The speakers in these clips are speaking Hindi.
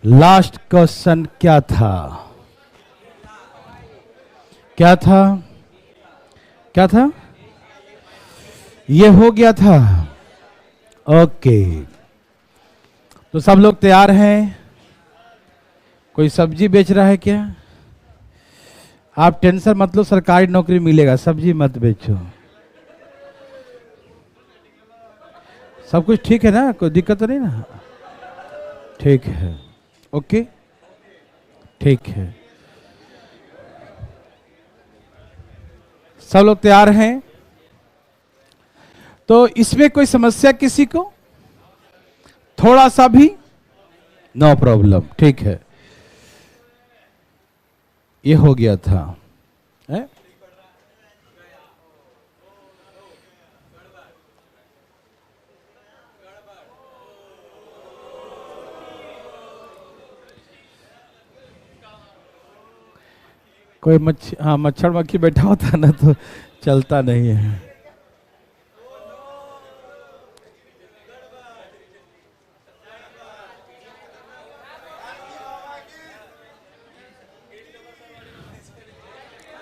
लास्ट क्वेश्चन क्या था? क्या था? क्या था? ये हो गया था। ओके, तो सब लोग तैयार हैं? कोई सब्जी बेच रहा है क्या? आप टेंशन मत लो, सरकारी नौकरी मिलेगा, सब्जी मत बेचो। सब कुछ ठीक है ना? कोई दिक्कत तो नहीं ना? ठीक है, ओके, ठीक है। सब लोग तैयार हैं? तो इसमें कोई समस्या किसी को? थोड़ा सा भी? नो प्रॉब्लम, ठीक है। ये हो गया था है? कोई मच्छर मक्खी बैठा होता ना तो चलता नहीं है।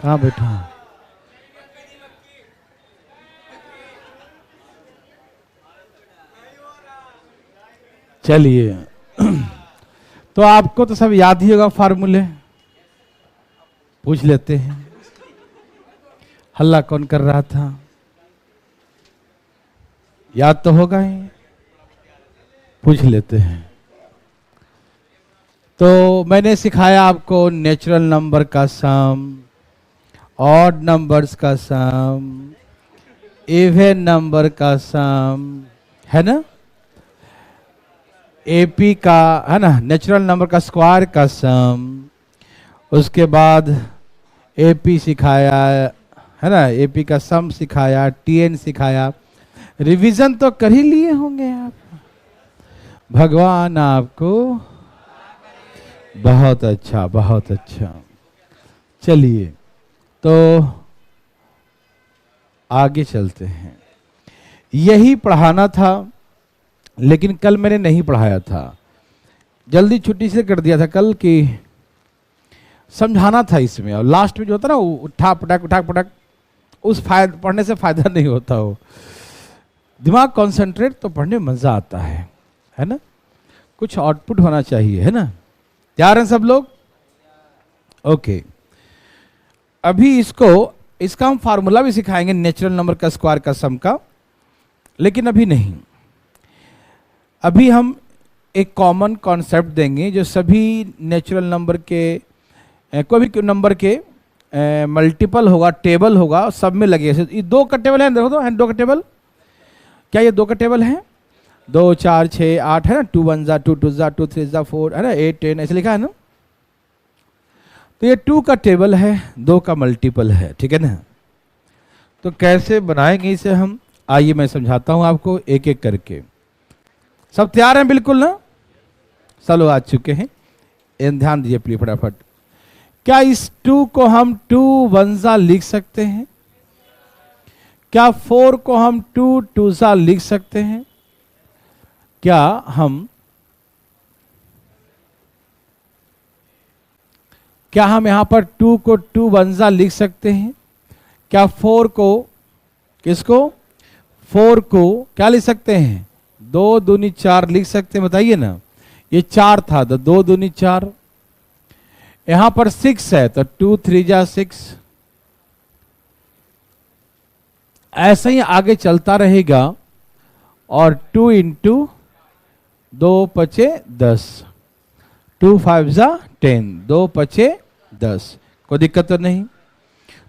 कहाँ बैठा? चलिए तो आपको तो सब याद ही होगा, फार्मूले पूछ लेते हैं। हल्ला कौन कर रहा था? याद तो होगा ही, पूछ लेते हैं। तो मैंने सिखाया आपको नेचुरल नंबर का सम, ऑड नंबर्स का सम, इवन नंबर का सम, है ना? एपी का, है ना, नेचुरल नंबर का स्क्वायर का सम। उसके बाद एपी सिखाया, है ना, एपी का सम सिखाया, टीएन सिखाया। रिवीजन तो कर ही लिए होंगे आप। भगवान आपको बहुत अच्छा, बहुत अच्छा। चलिए तो आगे चलते हैं। यही पढ़ाना था, लेकिन कल मैंने नहीं पढ़ाया था, जल्दी छुट्टी से कर दिया था कल की। समझाना था इसमें, और लास्ट में जो होता ना उठा पटक उस पढ़ने से फायदा नहीं होता हो। दिमाग कंसंट्रेट तो पढ़ने में मजा आता है ना? कुछ आउटपुट होना चाहिए, है ना? तैयार हैं सब लोग? ओके, अभी इसका हम फार्मूला भी सिखाएंगे, नेचुरल नंबर का स्क्वायर का सम का, लेकिन अभी नहीं। अभी हम एक कॉमन कॉन्सेप्ट देंगे जो सभी नेचुरल नंबर के, कोई भी नंबर के मल्टीपल होगा, टेबल होगा, सब में लगे। ये दो का टेबल है, देखो तो है, दो का टेबल। क्या ये दो का टेबल है? 2 4 6 8 है ना, 2 1 जा 2 2 जा 2 3 जा 4, है ना, 8 10 ऐसे लिखा है ना। तो ये 2 का टेबल है, 2 का मल्टीपल है, ठीक है ना? तो कैसे बनाएंगे इसे हम, आइए मैं समझाता हूं आपको एक एक करके। सब तैयार हैं बिल्कुल ना? सब लोग आ चुके हैं? ध्यान दीजिए प्लीज फटाफट। क्या इस 2 को हम 2 1 जा लिख सकते हैं? क्या 4 को हम 2 2 जा लिख सकते हैं? क्या हम यहां पर 2 को 2 1 जा लिख सकते हैं? क्या 4 को, किसको? 4 को क्या लिख सकते हैं? 2 दूनी 4 लिख सकते हैं, बताइए ना। ये 4 था तो 2 दूनी 4। यहां पर 6 है तो 2 3 जा 6। ऐसा ही आगे चलता रहेगा। और 2 इंटू 2 पचे 10, 2 5 जा 10, 2 पचे 10, कोई दिक्कत तो नहीं।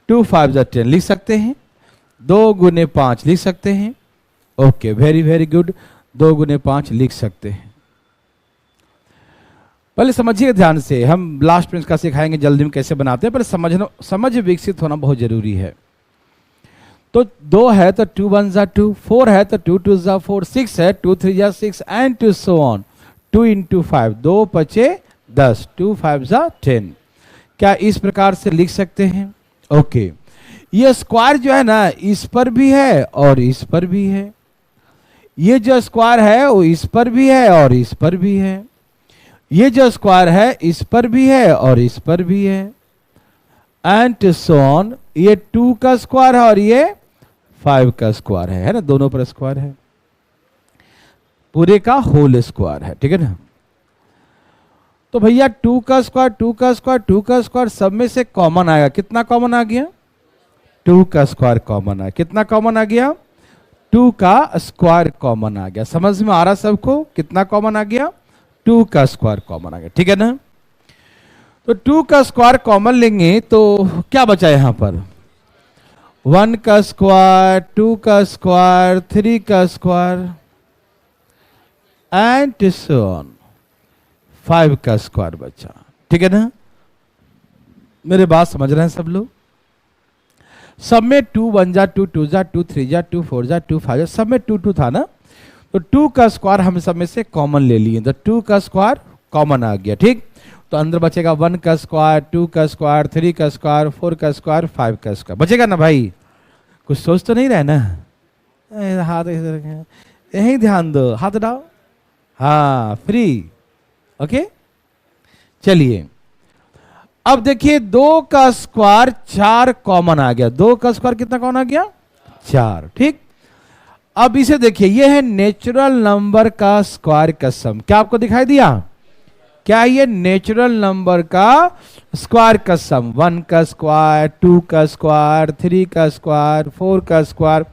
2 5 जा 10 लिख सकते हैं, 2 गुने 5 लिख सकते हैं। ओके, वेरी वेरी गुड, 2 गुने 5 लिख सकते हैं। पहले समझिए ध्यान से, हम लास्ट में इसका सिखाएंगे जल्दी में कैसे बनाते हैं, पहले समझ विकसित होना बहुत जरूरी है। तो 2 है तो 2 1 जा 2, 4 है तो 2 2 जा 4, 6 है 2 3 जा 6 and two so on. 2 into 5, 2 पचे 10, 2 5 जा 10। क्या इस प्रकार से लिख सकते हैं? ओके, ये स्क्वायर जो है ना, इस पर भी है और इस पर भी है। ये जो स्क्वायर है वो इस पर भी है और इस पर भी है। ये जो स्क्वायर है इस पर भी है और इस पर भी है, एंड सो ऑन। ये 2 का स्क्वायर है और ये 5 का स्क्वायर है ना, दोनों पर स्क्वायर है, पूरे का होल स्क्वायर है, ठीक है ना। तो भैया 2 का स्क्वायर 2 का स्क्वायर 2 का स्क्वायर सब में से कॉमन आएगा, कितना कॉमन आ गया? 2 का स्क्वायर कॉमन आया। कितना कॉमन आ गया? 2 का स्क्वायर कॉमन आ गया। समझ में आ रहा सबको? कितना कॉमन आ गया? 2 का स्क्वायर कॉमन आ गया, ठीक है ना। तो 2 का स्क्वायर कॉमन लेंगे तो क्या बचा यहां पर? 1 का स्क्वायर 2 का स्क्वायर 3 का स्क्वायर एंड सो ऑन 5 का स्क्वायर बचा, ठीक है ना। मेरे बात समझ रहे हैं सब लोग? सब में 2 1 जा 2 2 जा 2 3 जा 2 4 जा 2 5 जा, सब में 2 2 था ना। तो 2 का स्क्वायर हम सब में से कॉमन ले लिए, तो 2 का स्क्वायर कॉमन आ गया, ठीक। तो अंदर बचेगा 1 का स्क्वायर 2 का स्क्वायर 3 का स्क्वायर 4 का स्क्वायर 5 का स्क्वायर बचेगा ना भाई? कुछ सोच तो नहीं रहे ना? हाथ यही ध्यान दो, हाथ डालो, हाँ फ्री, ओके। चलिए अब देखिए 2 का स्क्वायर 4 कॉमन आ गया। 2 का स्क्वायर कितना कॉमन आ गया? 4, ठीक। अब इसे देखिए, ये है नेचुरल नंबर का स्क्वायर का सम। क्या आपको दिखाई दिया? क्या ये नेचुरल नंबर का स्क्वायर का सम? 1 का स्क्वायर 2 का स्क्वायर 3 का स्क्वायर 4 का स्क्वायर,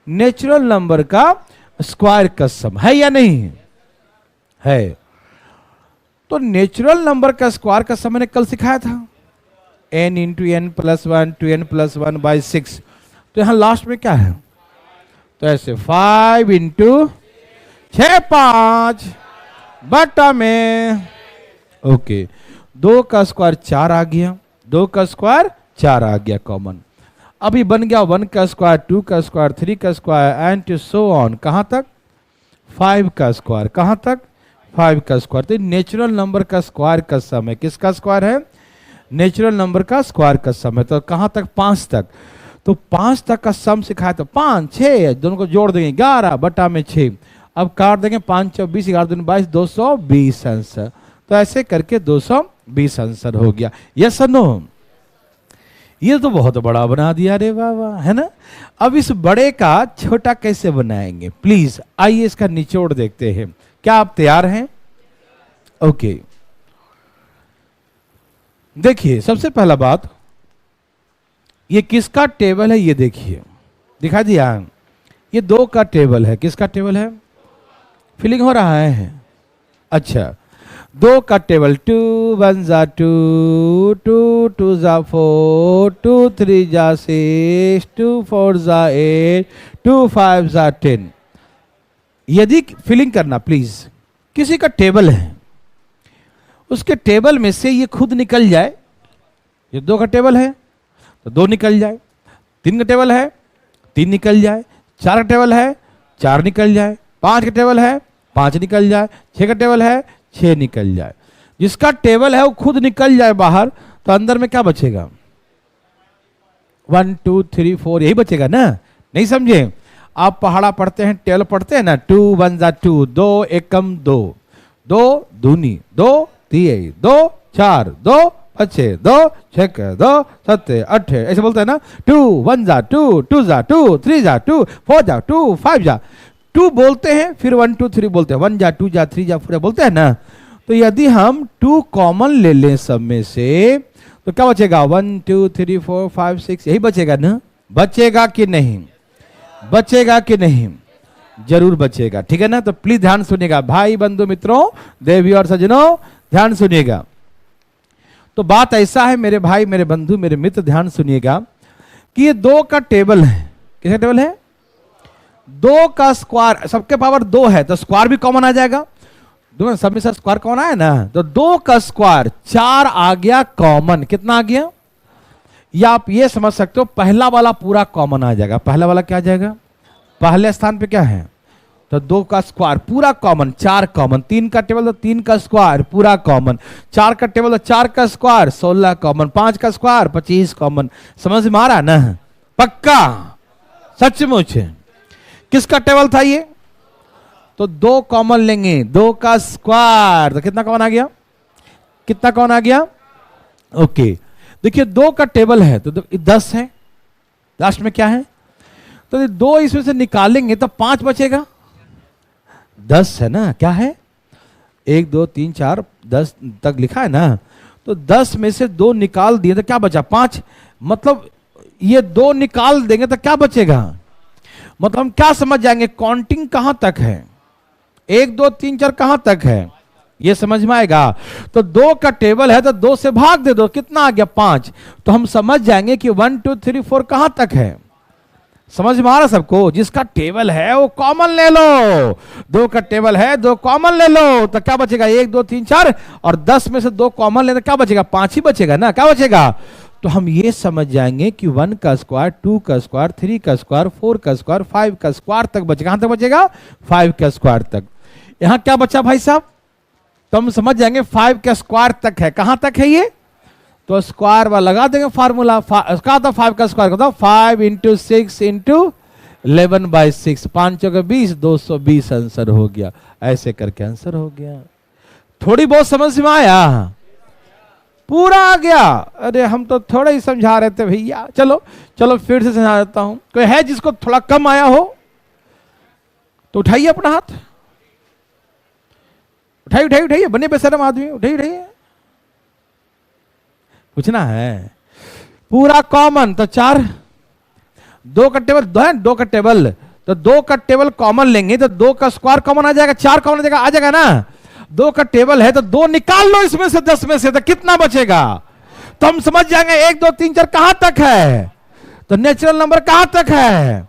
नेचुरल नंबर का स्क्वायर का सम है या नहीं है? तो नेचुरल नंबर का स्क्वायर का सम मैंने कल सिखाया था, n into n plus 1 two n plus 1 by 6। तो यहां लास्ट में क्या है? तो ऐसे 5 इंटू 6 5 बटा में, ओके। 2 का स्क्वायर 4 आ गया, 2 का स्क्वायर 4 आ गया कॉमन। अभी बन गया 1 का स्क्वायर 2 का स्क्वायर 3 का स्क्वायर एंड सो ऑन, कहां तक? 5 का स्क्वायर, कहां तक? 5 का स्क्वायर। तो नेचुरल नंबर का स्क्वायर का सम है, किसका स्क्वायर है? नेचुरल नंबर का स्क्वायर का सम है। तो कहां तक? 5 तक। तो 5 तक का सम सिखाया, तो 5 6 दोनों को जोड़ देंगे 11 बटा में 6। अब काट देंगे 5 4 20 11 दूनी 22 220 आंसर। तो ऐसे करके 220 आंसर हो गया। यस और नो? ये तो बहुत बड़ा बना दिया रे वाह वाह, है ना। अब इस बड़े का छोटा कैसे बनाएंगे? प्लीज आइए इसका निचोड़ देखते हैं। क्या आप तैयार हैं? ओके। देखिए सबसे पहला बात, ये किसका टेबल है? ये देखिए, दिखा दिया? ये 2 का टेबल है। किसका टेबल है? फीलिंग हो रहा है? अच्छा, 2 का टेबल 2 1 जा 2 2 2 जा 4 2 3 जा 6 2 4 जा 8 2 5 जा 10। यदि फीलिंग करना प्लीज, किसी का टेबल है, उसके टेबल में से ये खुद निकल जाए। ये 2 का टेबल है तो 2 निकल जाए, 3 का टेबल है 3 निकल जाए, 4 का टेबल है 4 निकल जाए, 5 का टेबल है 5 निकल जाए, 6 का टेबल है 6 निकल जाए। जिसका टेबल है वो खुद निकल जाए बाहर, तो अंदर में क्या बचेगा? 1 2 3 4 यही बचेगा ना। नहीं समझे? आप पहाड़ा पढ़ते हैं, टेबल पढ़ते हैं ना, 2 1 जा 2 2 एकम 2 2 दूनी 2 3 2 4 2 5 2 6 2 7 8 ऐसे बोलते हैं ना। 2 1 जा 2 2 जा 2 3 जा 2 4 जा 2 5 जा 2 बोलते हैं, फिर 1 2 3 बोलते हैं, 1 जा 2 जा 3 जा 4 बोलते हैं ना। तो यदि हम 2 कॉमन ले लें सब में से, तो क्या बचेगा? 1 2 3 4 5 6 यही बचेगा ना। बचेगा कि नहीं? बचेगा कि नहीं? जरूर बचेगा, ठीक है ना। तो प्लीज ध्यान सुनिएगा भाई बंधु मित्रों, देवी और सज्जनों, ध्यान सुनिएगा। तो बात ऐसा है मेरे भाई मेरे बंधु मेरे मित्र, ध्यान सुनिएगा कि ये 2 का टेबल है। किसका टेबल है? 2 का स्क्वायर, सबके पावर 2 है तो स्क्वायर भी कॉमन आ जाएगा। दोनों सब में से स्क्वायर कॉमन आया ना, तो 2 का स्क्वायर 4 आ गया कॉमन। कितना आ गया? या आप ये समझ सकते हो पहला वाला पूरा कॉमन आ जाएगा। पहला वाला क्या आ जाएगा? पहले स्थान पे क्या है? तो 2 का स्क्वायर पूरा कॉमन, 4 कॉमन। 3 का टेबल तो 3 का स्क्वायर पूरा कॉमन, 4 का टेबल तो 4 का स्क्वायर 16 कॉमन, 5 का स्क्वायर 25 कॉमन। समझ में आ रहा ना? पक्का? सचमुच? किसका टेबल था ये? तो 2 कॉमन लेंगे, 2 का स्क्वायर तो कितना कॉमन आ गया? कितना कौन आ गया? ओके, देखिए 2 का टेबल है तो 10 है, लास्ट में क्या है? तो 2 इसमें से निकालेंगे तो 5 बचेगा, 10 है ना, क्या है? 1 2 3 4 10 तक लिखा है ना, तो 10 में से 2 निकाल दिए तो क्या बचा? 5। मतलब ये 2 निकाल देंगे तो क्या बचेगा? मतलब हम क्या समझ जाएंगे, काउंटिंग कहां तक है, 1 2 3 4 कहां तक है, ये समझ में आएगा। तो 2 का टेबल है तो 2 से भाग दे दो, कितना आ गया? 5। तो हम समझ जाएंगे कि 1 2 3 4 कहां तक है। समझ में आ रहा सबको? जिसका टेबल है वो कॉमन ले लो, 2 का टेबल है 2 कॉमन ले लो, तो क्या बचेगा? 1 2 3 4, और 10 में से 2 कॉमन लेना, क्या बचेगा? 5 ही बचेगा ना, क्या बचेगा? तो हम ये समझ जाएंगे कि 1 का स्क्वायर, 2 का स्क्वायर, 3 का स्क्वायर, 4 का स्क्वायर, 5 का स्क्वायर तक बचेगा। कहां तक बचेगा? 5 का स्क्वायर तक। यहां क्या बचा भाई साहब? तो हम समझ जाएंगे 5 का स्क्वायर तक है। कहां तक है ये? तो स्क्वायर वाला लगा देंगे फार्मूला। क्या था 5 का स्क्वायर? था 5 इंटू 6 इंटू 11/6, 5 चौके 20, 220 आंसर हो गया। ऐसे करके आंसर हो गया। थोड़ी बहुत समझ में आया? पूरा आ गया? अरे हम तो थोड़ा ही समझा रहे थे भैया। चलो चलो फिर से समझा देता हूं। कोई है जिसको थोड़ा कम आया हो तो उठाइए अपना हाथ, उठाइए उठाइए उठाइए, बने बेशरम आदमी, उठाइए उठाइए। पूछना है पूरा कॉमन तो 4, 2 का टेबल, 2 का टेबल, तो 2 का टेबल कॉमन लेंगे तो 2 का स्क्वायर कॉमन आ जाएगा, 4 कॉमन आ जाएगा ना। 2 का टेबल है तो 2 निकाल लो इसमें से, 10 में से, तो कितना बचेगा? तो हम समझ जाएंगे 1 2 3 4 कहां तक है, तो नेचुरल नंबर कहां तक है।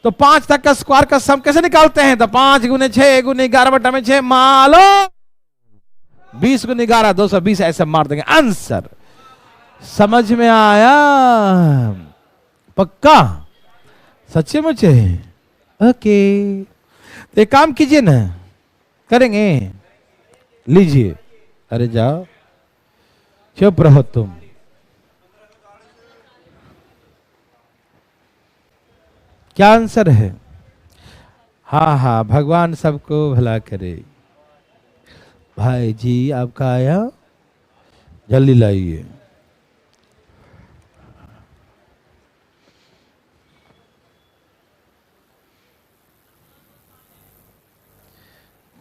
तो 5 तक का स्क्वायर का सम कैसे निकालते हैं? तो 5 गुने 6 गुने 11 बटा में 6, मान लो 20 गुने 11 220, ऐसे मार देंगे आंसर। समझ में आया? पक्का? सच्चे मुझे? ओके, तो एक काम कीजिए ना, करेंगे, लीजिए। अरे जाओ, चुप रहो तुम। क्या आंसर है? हाँ हाँ, भगवान सबको भला करे। भाई जी आपका आया, जल्दी लाइए।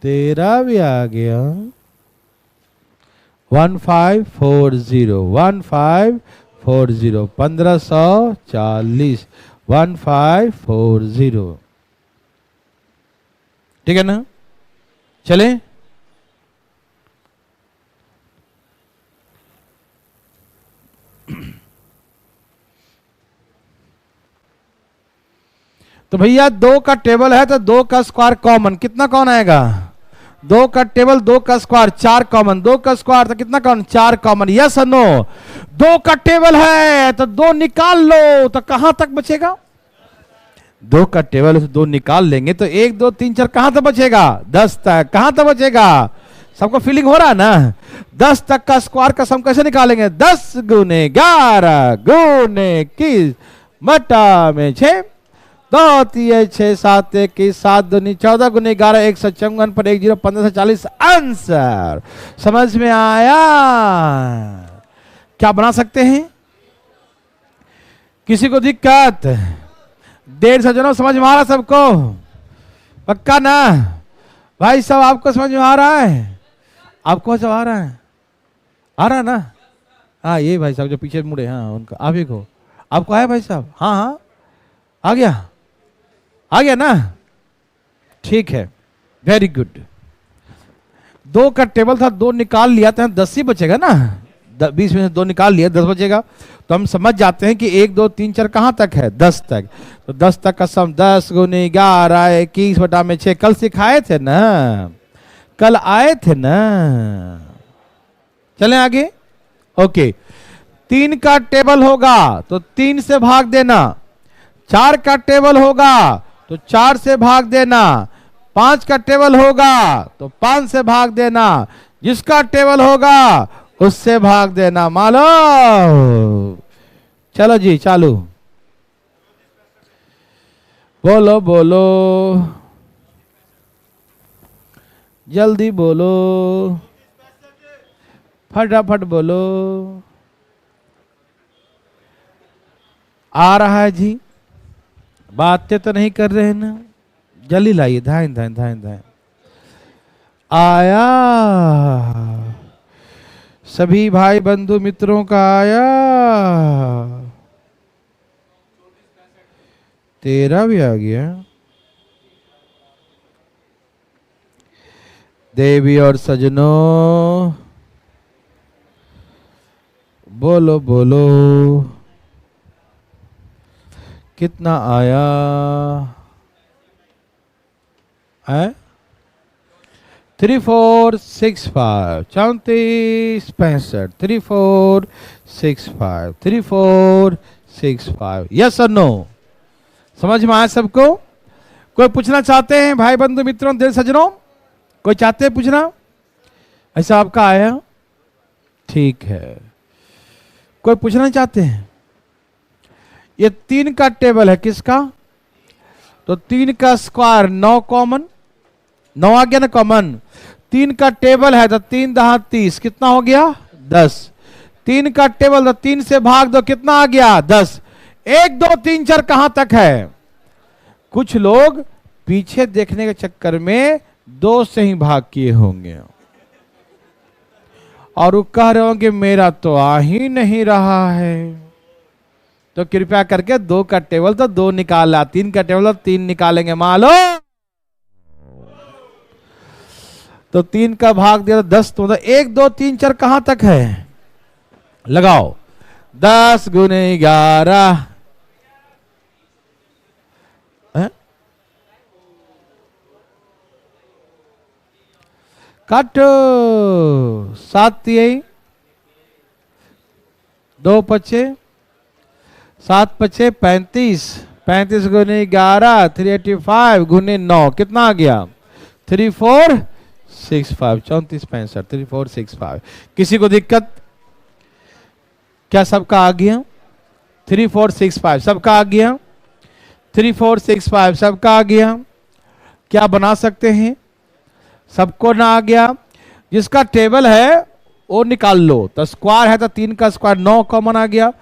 तेरा भी आ गया। 1540 1540 1540 1540, ठीक है ना? चले, तो भैया 2 का टेबल है तो 2 का स्क्वायर कॉमन, कितना कौन आएगा? 2 का टेबल 2 का स्क्वायर 4 कॉमन, 2 का स्क्वायर तो कितना कौन? 4 कॉमन। यस और नो? 2 का टेबल है तो 2 निकाल लो, तो कहां तक बचेगा? 2 का टेबल से 2 निकाल लेंगे तो 1 2 3 4 कहां तक बचेगा? 10 तक। कहां तक बचेगा? सबको फीलिंग हो रहा है ना? 10 तक का स्क्वायर का सम कैसे निकालेंगे? 10 गुने 11 गुने 21 बटा में 6, 2 3 6 7 21 7 दूनी 14 गुने 11 154 पर 1 0 15 से 40 आंसर। समझ में आया? क्या बना सकते हैं? किसी को दिक्कत? 150 जनों समझ में आ रहा सबको? पक्का ना भाई साहब? आपको समझ में आ रहा है? आपको सब आ रहा है? आ रहा है ना? हाँ, ये भाई साहब जो पीछे मुड़े, हाँ उनका आप ही को, आपको आया भाई साहब? हाँ हाँ आ गया, आ गया ना? ठीक है, वेरी गुड। 2 का टेबल था, 2 निकाल लिया तो 10 ही बचेगा ना। 20 में से 2 निकाल लिया, 10 बचेगा। तो हम समझ जाते हैं कि 1 2 3 4 कहां तक है? 10 तक। तो 10 तक का सम 10 गुने 11 21 बटा में 6, कल सिखाए थे ना, कल आए थे ना। चलें आगे। ओके, 3 का टेबल होगा तो 3 से भाग देना, 4 का टेबल होगा तो 4 से भाग देना, 5 का टेबल होगा तो 5 से भाग देना, जिसका टेबल होगा उससे भाग देना। मालो, चलो जी चालू, बोलो बोलो, जल्दी बोलो। फटाफट बोलो। आ रहा है जी, बातें तो नहीं कर रहे हैं ना, जल्दी लाइए, धाएं धाएं धाएं धाएं। आया, सभी भाई बंधु मित्रों का आया। तेरा भी आ गया। देवी और सजनों बोलो बोलो, कितना आया है? 3465 3465 3465 3465। यस और नो, समझ में आया सबको? कोई पूछना चाहते हैं भाई बंधु मित्रों दिल सजनों? कोई चाहते हैं पूछना? ऐसा आपका आया, ठीक है। कोई पूछना चाहते हैं? ये 3 का टेबल है, किसका? तो 3 का स्क्वायर 9 कॉमन, 9 आ गया ना कॉमन। 3 का टेबल है तो 3 दहा 30, कितना हो गया? 10। 3 का टेबल तो 3 से भाग दो, कितना आ गया? 10। 1 2 3 4 कहां तक है? कुछ लोग पीछे देखने के चक्कर में 2 से ही भाग किए होंगे और वो कह रहे होंगे मेरा तो आ ही नहीं रहा है। तो कृपया करके 2 का टेबल तो 2 निकाला, 3 का टेबल तो 3 निकालेंगे मान लो। तो 3 का भाग दिया तो 10, तो 1 2 3 4 कहां तक है? लगाओ, 10 गुने 11 काटो, 7 यही 2 पचे 7 पचे 35, 35 गुने 11 385 गुने 9, कितना आ गया? 3465 34 65 3465। किसी को दिक्कत? क्या सबका आ गया? 3465 सबका आ गया? 3465 सबका आ गया? क्या बना सकते हैं? सबको ना आ गया? जिसका टेबल है वो निकाल लो। तो स्क्वायर है तो 3 का स्क्वायर 9 कॉमन आ गया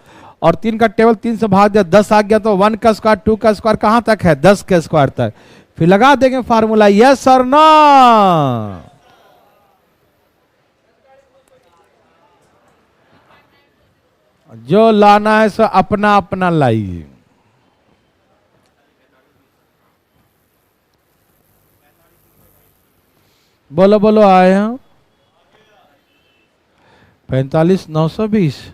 और 3 का टेबल 3 से भाग दिया 10 आ गया। तो 1 का स्क्वायर 2 का स्क्वायर कहां तक है? 10 के स्क्वायर तक। फिर लगा देंगे फार्मूला, यस और नो? जो लाना है सो अपना अपना लाइए। बोलो बोलो, आया 45,920।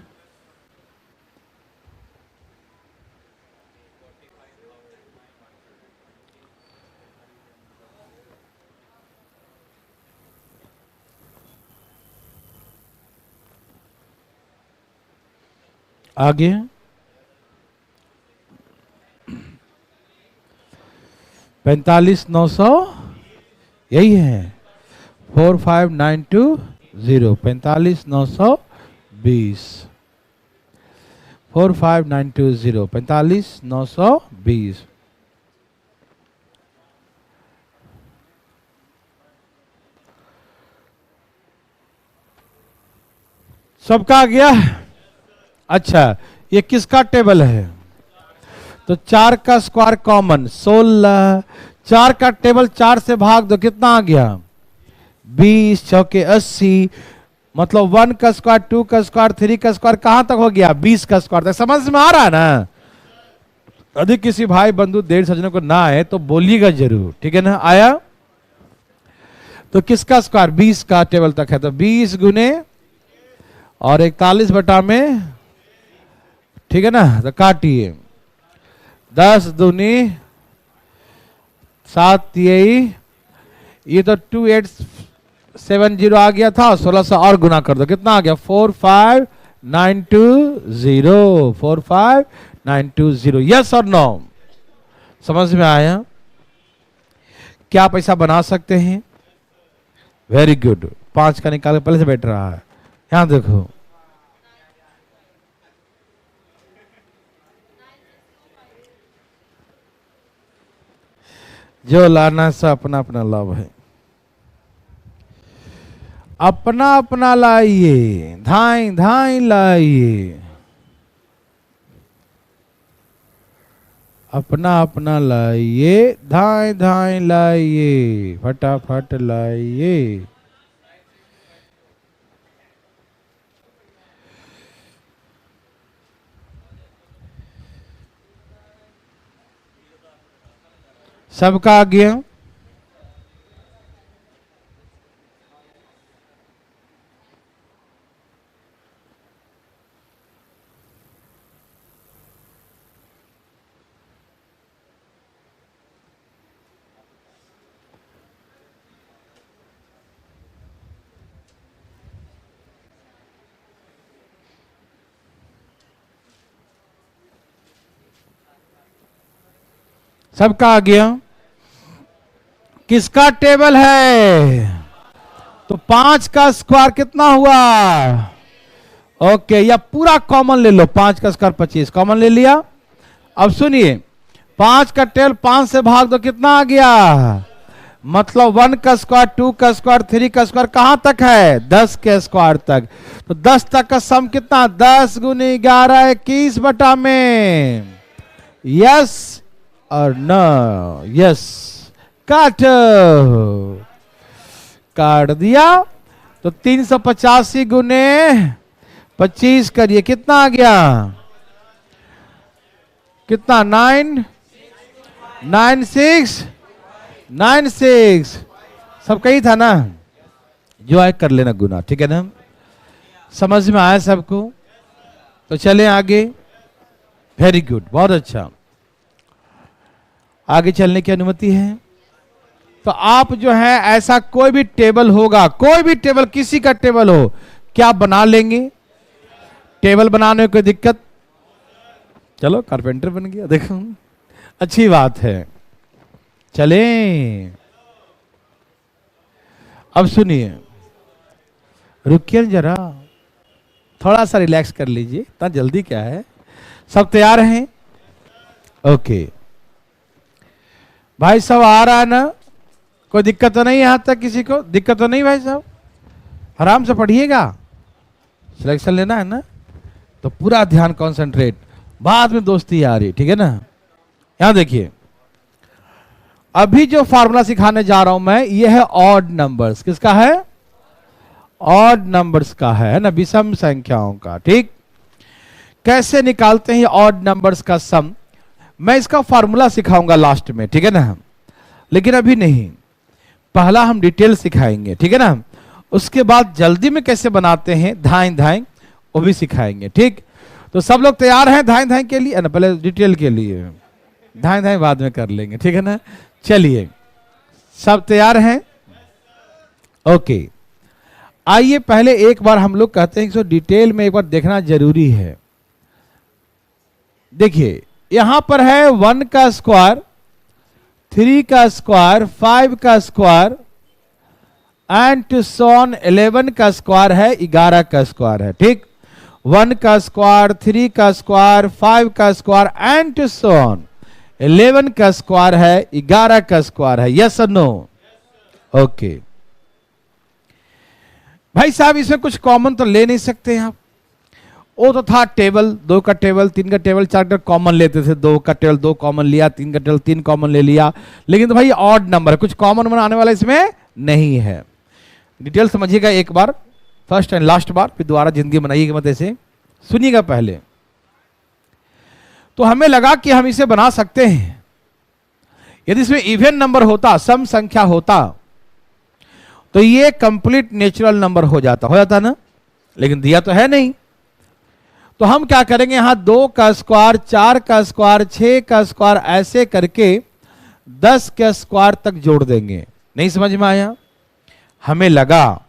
आगे 45,900 यही है, 45920 45,920 45920 45,920। सबका आ गया? अच्छा, ये किसका टेबल है? तो 4 का स्क्वायर कॉमन 16, 4 का टेबल 4 से भाग दो, कितना आ गया? 20 चौके 80, मतलब 1 का स्क्वायर 2 का स्क्वायर 3 का स्क्वायर कहां तक हो गया? 20 का स्क्वायर तक। समझ में आ रहा है ना? यदि किसी भाई बंधु देर सजनों को ना आए तो बोलिएगा जरूर, ठीक है ना? आया? तो किसका स्क्वायर? 20 का टेबल तक है तो 20 गुने और 41 बटा में, ठीक है ना? तो काटिए, 10 दूनी 7 ये तो 2870 आ गया था, 16 से और गुना कर दो, कितना आ गया? 45920 45920। यस और नो? समझ में आया? क्या पैसा बना सकते हैं? Very good. 5 का निकाल पहले से बैठ रहा है, यहां देखो। जो लाना सा अपना अपना लाभ है। अपना अपना लाइए, धाई धाई लाइए, अपना अपना लाइए, धाई धाई लाइए, फटाफट लाइए। सबका आ गया? सबका आ गया? किसका टेबल है? तो 5 का स्क्वायर कितना हुआ? ओके, या पूरा कॉमन ले लो, 5 का स्क्वायर 25, कॉमन ले लिया। अब सुनिए, 5 का टेबल 5 से भाग दो, कितना आ गया? मतलब 1 का स्क्वायर, 2 का स्क्वायर, 3 का स्क्वायर कहां तक है? 10 के स्क्वायर तक। तो 10 तक का सम कितना? 10 गुनी 11 21 बटा में। यस और नो? यस। काट दिया। तो 385 गुने 25 करिए, कितना आ गया? कितना? 96 सब कही था ना, जो आए कर लेना गुना, ठीक है ना? समझ में आया सबको? तो चलें आगे। वेरी गुड, बहुत अच्छा। आगे चलने की अनुमति है। तो आप जो है ऐसा कोई भी टेबल होगा, कोई भी टेबल, किसी का टेबल हो, क्या आप बना लेंगे? टेबल बनाने में कोई दिक्कत? चलो कारपेंटर बन गया, देखो अच्छी बात है। चलें, अब सुनिए, रुकिए जरा, थोड़ा सा रिलैक्स कर लीजिए, इतना जल्दी क्या है? सब तैयार हैं? ओके भाई, सब आ रहा है ना? कोई दिक्कत तो नहीं? यहां तक किसी को दिक्कत तो नहीं? भाई साहब आराम से पढ़िएगा, सिलेक्शन लेना है ना, तो पूरा ध्यान कंसंट्रेट, बाद में दोस्ती आ रही, ठीक है ना? यहां देखिए, अभी जो फार्मूला सिखाने जा रहा हूं मैं, ये है ऑड नंबर्स। किसका है? ऑड नंबर्स का है ना, विषम संख्याओं का। ठीक, कैसे निकालते हैं ऑड नंबर्स का सम, मैं इसका फार्मूला सिखाऊंगा लास्ट में, ठीक है ना? लेकिन अभी नहीं, पहला हम डिटेल सिखाएंगे, ठीक है ना? उसके बाद जल्दी में कैसे बनाते हैं धाई धाई, वो भी सिखाएंगे। ठीक, तो सब लोग तैयार हैं धाई धाई के लिए ना? पहले डिटेल के लिए, धाई धाई बाद में कर लेंगे, ठीक है ना? चलिए, सब तैयार हैं? ओके, आइए पहले एक बार हम लोग कहते हैं कि डिटेल में एक बार देखना जरूरी है। देखिए, यहां पर है 1 का स्क्वायर, 3 का स्क्वायर, 5 का स्क्वायर एंड टू सॉन 11 का स्क्वायर है, 11 का स्क्वायर है। ठीक, 1 का स्क्वायर, 3 का स्क्वायर, 5 का स्क्वायर एंड टू सॉन 11 का स्क्वायर है, 11 का स्क्वायर है। यस और नो? ओके भाई साहब, इसमें कुछ कॉमन तो ले नहीं सकते आप? वो तो था टेबल, 2 का टेबल, 3 का टेबल, 4 का कॉमन लेते थे। 2 का टेबल 2 कॉमन लिया, 3 का टेबल 3 कॉमन ले लिया। लेकिन तो भाई ऑड नंबर, कुछ कॉमन बनाने वाला इसमें नहीं है। डिटेल समझिएगा एक बार, फर्स्ट एंड लास्ट बार, फिर दोबारा जिंदगी बनाइएगा मत ऐसे। सुनिएगा पहले। तो हमें लगा कि हम इसे बना सकते हैं। यदि इसमें इवन नंबर होता, सम संख्या होता, तो ये कंप्लीट नेचुरल नंबर हो जाता ना, लेकिन दिया तो है नहीं। तो हम क्या करेंगे, यहां 2 का स्क्वायर, 4 का स्क्वायर, 6 का स्क्वायर, ऐसे करके 10 के स्क्वायर तक जोड़ देंगे। नहीं समझ में आया? हमें लगा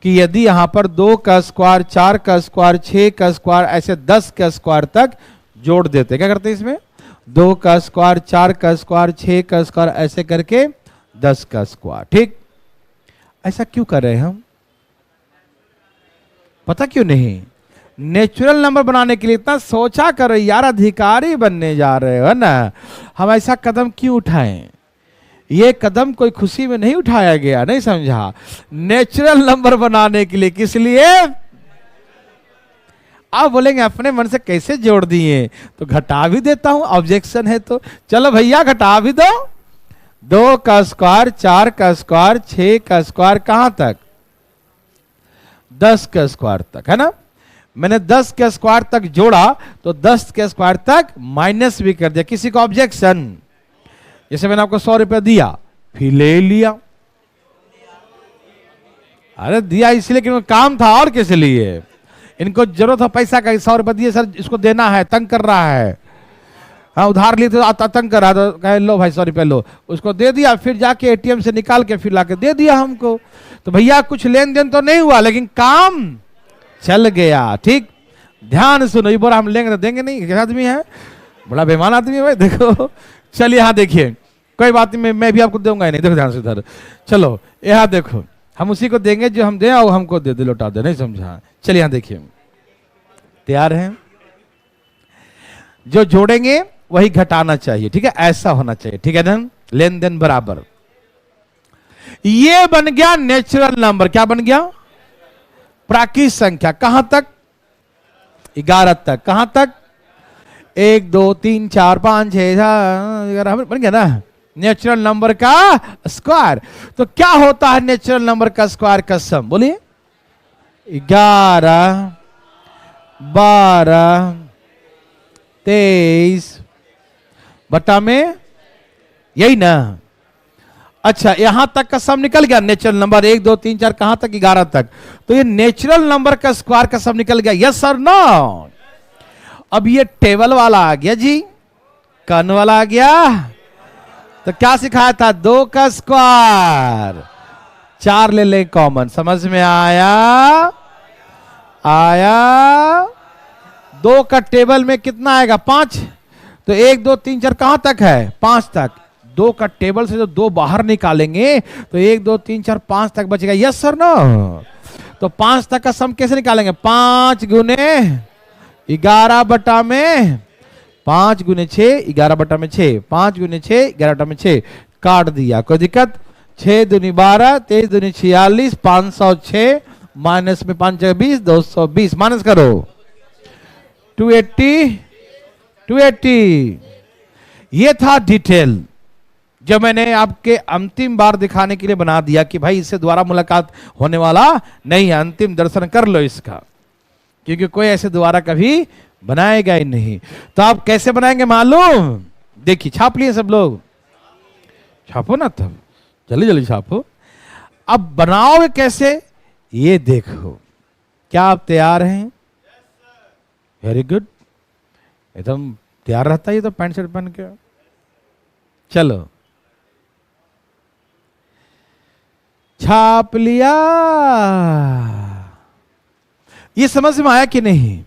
कि यदि यहां पर 2 का स्क्वायर, 4 का स्क्वायर, 6 का स्क्वायर, ऐसे 10 के स्क्वायर तक जोड़ देते। क्या करते हैं इसमें? 2 का स्क्वायर, 4 का स्क्वायर, 6 का स्क्वायर, ऐसे करके 10 का स्क्वायर। ठीक, ऐसा क्यों कर रहे हैं हम? पता क्यों नहीं? नेचुरल नंबर बनाने के लिए इतना सोचा करो यार, अधिकारी बनने जा रहे हो ना, हम ऐसा कदम क्यों उठाएं? ये कदम कोई खुशी में नहीं उठाया गया, नहीं समझा, नेचुरल नंबर बनाने के लिए। किस लिए? आप बोलेंगे अपने मन से कैसे जोड़ दिए, तो घटा भी देता हूं, ऑब्जेक्शन है तो चलो भैया घटा भी दो। 2 का स्क्वायर, 4 का स्क्वायर, 6 का स्क्वायर, कहां तक? 10 के स्क्वायर तक, है ना। मैंने 10 के स्क्वायर तक जोड़ा तो 10 के स्क्वायर तक माइनस भी कर दिया। किसी को ऑब्जेक्शन? जैसे मैंने आपको 100 रुपया दिया, फिर ले लिया, अरे दिया इसलिए कि काम था, और किस लिए? इनको जरूरत है पैसा का, 100 रुपया दिए सर, इसको देना है, तंग कर रहा है। हाँ उधार लिए तो तंग कर रहा था, कहे लो भाई 100 रुपया लो, उसको दे दिया, फिर जाके एटीएम से निकाल के फिर लाके दे दिया हमको। तो भैया कुछ लेन देन तो नहीं हुआ, लेकिन काम चल गया। ठीक, ध्यान सुनो, ये बोला हम लेंगे तो देंगे नहीं, क्या आदमी है, बड़ा बेईमान आदमी है भाई। देखो चलिए यहाँ देखिए, कोई बात नहीं, मैं भी आपको दूंगा ही नहीं। देखो ध्यान से इधर, चलो यहाँ देखो, हम उसी को देंगे जो हम दें, और हमको दे दे, लौटा दे, नहीं समझा। चलिए यहाँ देखिए, तैयार हैं? जो जोड़ेंगे वही घटाना चाहिए, ठीक है, ऐसा होना चाहिए, ठीक है ना, लेन देन बराबर। ये बन गया नेचुरल नंबर। क्या बन गया? प्राकृतिक संख्या। कहां तक? 11 तक। कहां तक? 1 2 3 4 5 6 7 11 बन गया ना, नेचुरल नंबर का स्क्वायर। तो क्या होता है नेचुरल नंबर का स्क्वायर का सम? बोलिए। 11 12 23 बटा में, यही ना। अच्छा, यहां तक का सम निकल गया, नेचुरल नंबर 1 2 3 4, कहां तक? 11 तक। तो ये नेचुरल नंबर का स्क्वायर का सम निकल गया, यस और नो? अब ये टेबल वाला आ गया जी, कन वाला आ गया। तो क्या सिखाया था? 2 का स्क्वायर, 4 ले लें कॉमन। समझ में आया? आया। 2 का टेबल में कितना आएगा? 5। तो 1 2 3 4 कहां तक है? 5 तक। 2 का टेबल से जो 2 बाहर निकालेंगे तो 1 2 3 4 5 तक बचेगा, यस सर नो? तो 5 तक का सम कैसे निकालेंगे? 5 गुने 11 बटा में 5 गुने 6, 11 बटा में 6, 5 गुने 6, 11 बटा में 6, काट दिया, कोई दिक्कत? 6 दूनी 12, 23 दूनी 46, 506 माइनस में 5 20, 220 माइनस करो, 280 280। ये था डिटेल जो मैंने आपके अंतिम बार दिखाने के लिए बना दिया कि भाई इससे दोबारा मुलाकात होने वाला नहीं है, अंतिम दर्शन कर लो इसका, क्योंकि कोई ऐसे दोबारा कभी बनाएगा ही नहीं। तो आप कैसे बनाएंगे मालूम? देखिए, छाप लिए सब लोग, छापो ना, तब जल्दी जल्दी छापो। अब बनाओगे कैसे ये देखो। क्या आप तैयार हैं? वेरी गुड, एकदम तैयार रहता है ये तो पैंट शर्ट पहन के। चलो, छाप लिया। ये समझ में आया कि नहीं?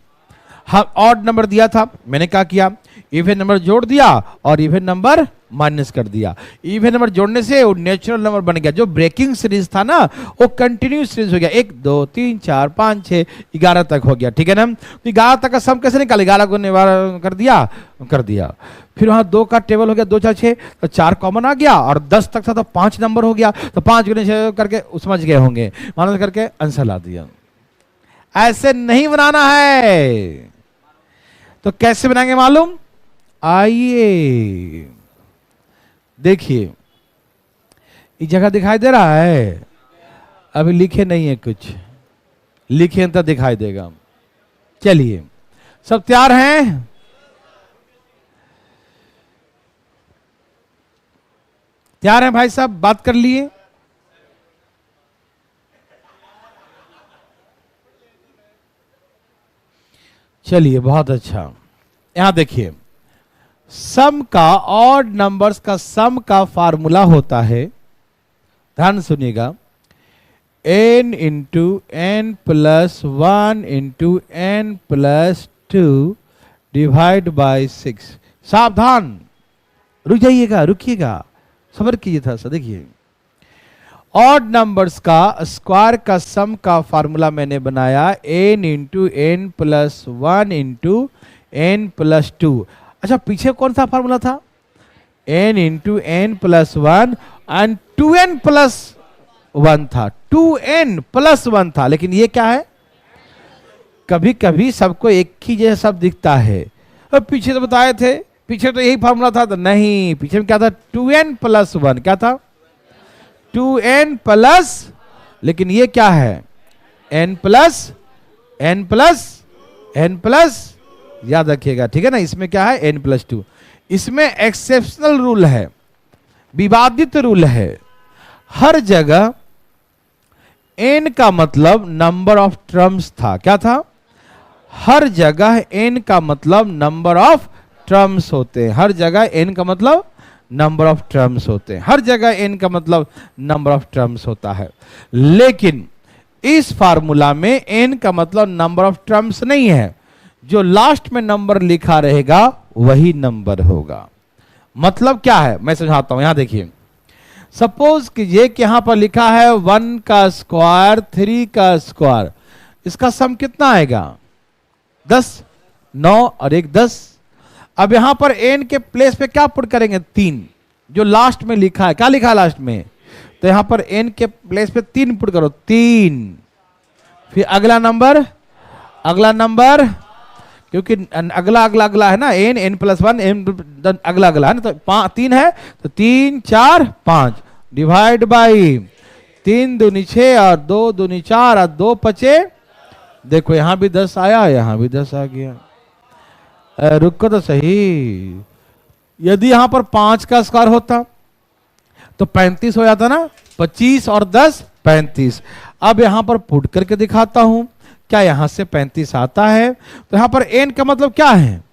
हम ऑड नंबर दिया था, मैंने क्या किया? इवन नंबर जोड़ दिया और इवन नंबर माइनस कर दिया। इवन नंबर जोड़ने से वो नेचुरल नंबर बन गया। जो ब्रेकिंग सीरीज था ना, वो कंटिन्यू सीरीज हो गया, 1 2 3 4 5 6 11 तक हो गया, ठीक है ना। तो 11 तक का सम कैसे निकाले? 11 गुने 12 कर दिया। फिर वहां 2 का टेबल हो गया, 2 4 6, तो 4 कॉमन आ गया, और 10 तक था तो 5 नंबर हो गया, तो 5 गुने 6 करके समझ गए होंगे, माइनस करके आंसर ला दिया। ऐसे नहीं बनाना है। तो कैसे बनाएंगे मालूम? आइए देखिए, ये जगह दिखाई दे रहा है? अभी लिखे नहीं है, कुछ लिखे तो दिखाई देगा। चलिए, सब तैयार हैं? तैयार हैं भाई साहब? बात कर लिए? चलिए, बहुत अच्छा। यहां देखिए, सम का, ऑड नंबर्स का सम का फार्मूला होता है, ध्यान सुनिएगा, n into n plus 1 into n plus 2 divide by 6। सावधान, रुक जाइएगा, रुकिएगा, सब्र कीजिए था सर। देखिए, ऑड नंबर्स का स्क्वायर का सम का फार्मूला मैंने बनाया, n into n plus 1 into n plus 2। अच्छा, पीछे कौन सा फार्मूला था? n into n plus 1 and 2n+1 था, 2n+1 था, लेकिन ये क्या है? कभी कभी सबको एक ही जैसा शब्द दिखता है। अब पीछे तो बताए थे, पीछे तो यही फॉर्मूला था, तो नहीं, पीछे में क्या था? 2n+1, क्या था? 2n+, लेकिन ये क्या है? n+, याद रखिएगा, ठीक है ना? इसमें क्या है? n+2। इसमें एक्सेप्शनल रूल है, विवादित रूल है। हर जगह n का मतलब नंबर ऑफ टर्म्स था। क्या था? हर जगह n का मतलब नंबर ऑफ टर्म्स होते हैं। हर जगह n का मतलब नंबर ऑफ टर्म्स होते हैं। हर जगह n का मतलब नंबर ऑफ टर्म्स होता है। लेकिन इस फार्मूला में n का मतलब नंबर ऑफ टर्म्स नहीं है। जो लास्ट में नंबर लिखा रहेगा वही नंबर होगा। मतलब क्या है, मैं समझाता हूं। यहां देखिए, सपोज कीजिए कि यहां पर लिखा है 1 का स्क्वायर 3 का स्क्वायर, इसका सम कितना आएगा? 10, 9 और 1 10। अब यहां पर n के प्लेस पे क्या पुट करेंगे? 3, जो लास्ट में लिखा है। क्या लिखा है लास्ट में? तो यहां पर n के प्लेस पे 3 पुट करो, 3। फिर अगला नंबर, क्योंकि अगला है ना, n+1, n अगला है ना, तो 3 है, तो 3 4 5 डिवाइड बाई 3 दूनी 6 और 2 दूनी 4 और 2 5। देखो यहां भी 10 आया, यहां भी 10 आ गया। रुको तो सही, यदि यहां पर 5 का स्क्वायर होता तो 35 हो जाता ना, 25 और 10 35। अब यहां पर पुट करके दिखाता हूं, क्या यहां से 35 आता है? तो यहां पर n का मतलब क्या है?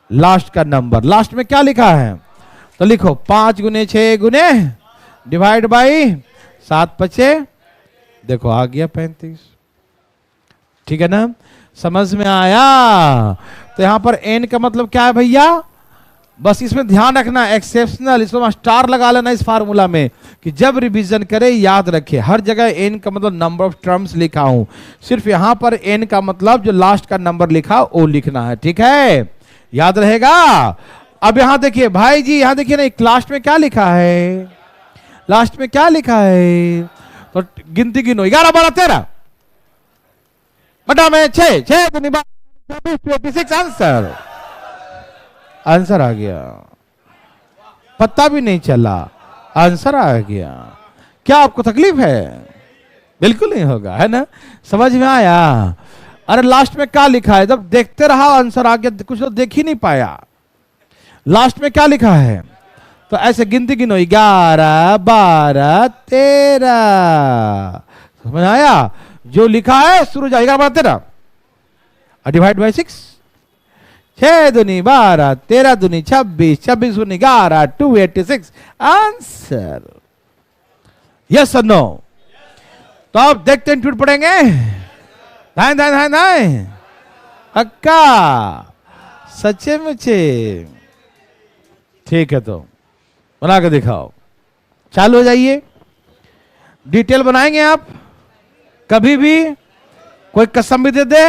लास्ट का नंबर। लास्ट में क्या लिखा है? तो लिखो 5 गुने 6 गुने डिवाइड बाई 7 5, देखो आ गया 35। ठीक है ना? समझ में आया? तो यहां पर n का मतलब क्या है भैया? बस इसमें ध्यान रखना, एक्सेप्शनल, इसमें स्टार लगा लेना इस फार्मूला में, कि जब रिवीजन करे याद रखे। हर जगह n का मतलब नंबर ऑफ टर्म्स लिखा हूं, सिर्फ यहां पर n का मतलब जो लास्ट का नंबर लिखा वो लिखना है। ठीक है, याद रहेगा? अब यहां देखिए भाई जी, यहां देखिए ना, लास्ट में क्या लिखा है? लास्ट में क्या लिखा है? तो गिनती गिनो, 11 12 13 बटा में 6 6 26 आंसर। आंसर आ गया, पता भी नहीं चला, आंसर आ गया। क्या आपको तकलीफ है? बिल्कुल नहीं होगा, है ना? समझ में आया? अरे लास्ट में क्या लिखा है? जब देखते रहा आंसर आ गया, कुछ तो देख ही नहीं पाया। लास्ट में क्या लिखा है? तो ऐसे गिनती गिनो, 11 12 13। समझ आया? जो लिखा है शुरू जाएगा 12 13 डिवाइड बाई 6, 6 दूनी 12 13 दूनी 26 26 दूनी 11 286 आंसर। यस और नो? तो आप देखते हैं, टूट पड़ेंगे। धाए धाए धाए धाए, अक्का सच्चे मुचे। ठीक है, तो बना के दिखाओ, चालू हो जाइए। डिटेल बनाएंगे आप? कभी भी कोई कसम भी दे दे,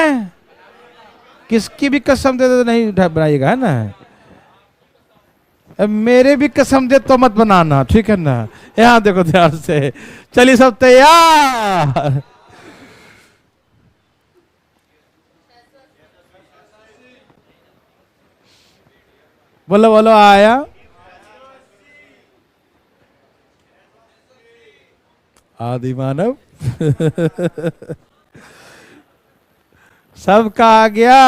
किसकी भी कसम दे दे नहीं बनाइएगा, है ना? मेरे भी कसम दे तो मत बनाना, ठीक है ना? यहां देखो ध्यान से। चलिए सब तैयार? बोलो बोलो, आया? आदि मानव सबका आ गया।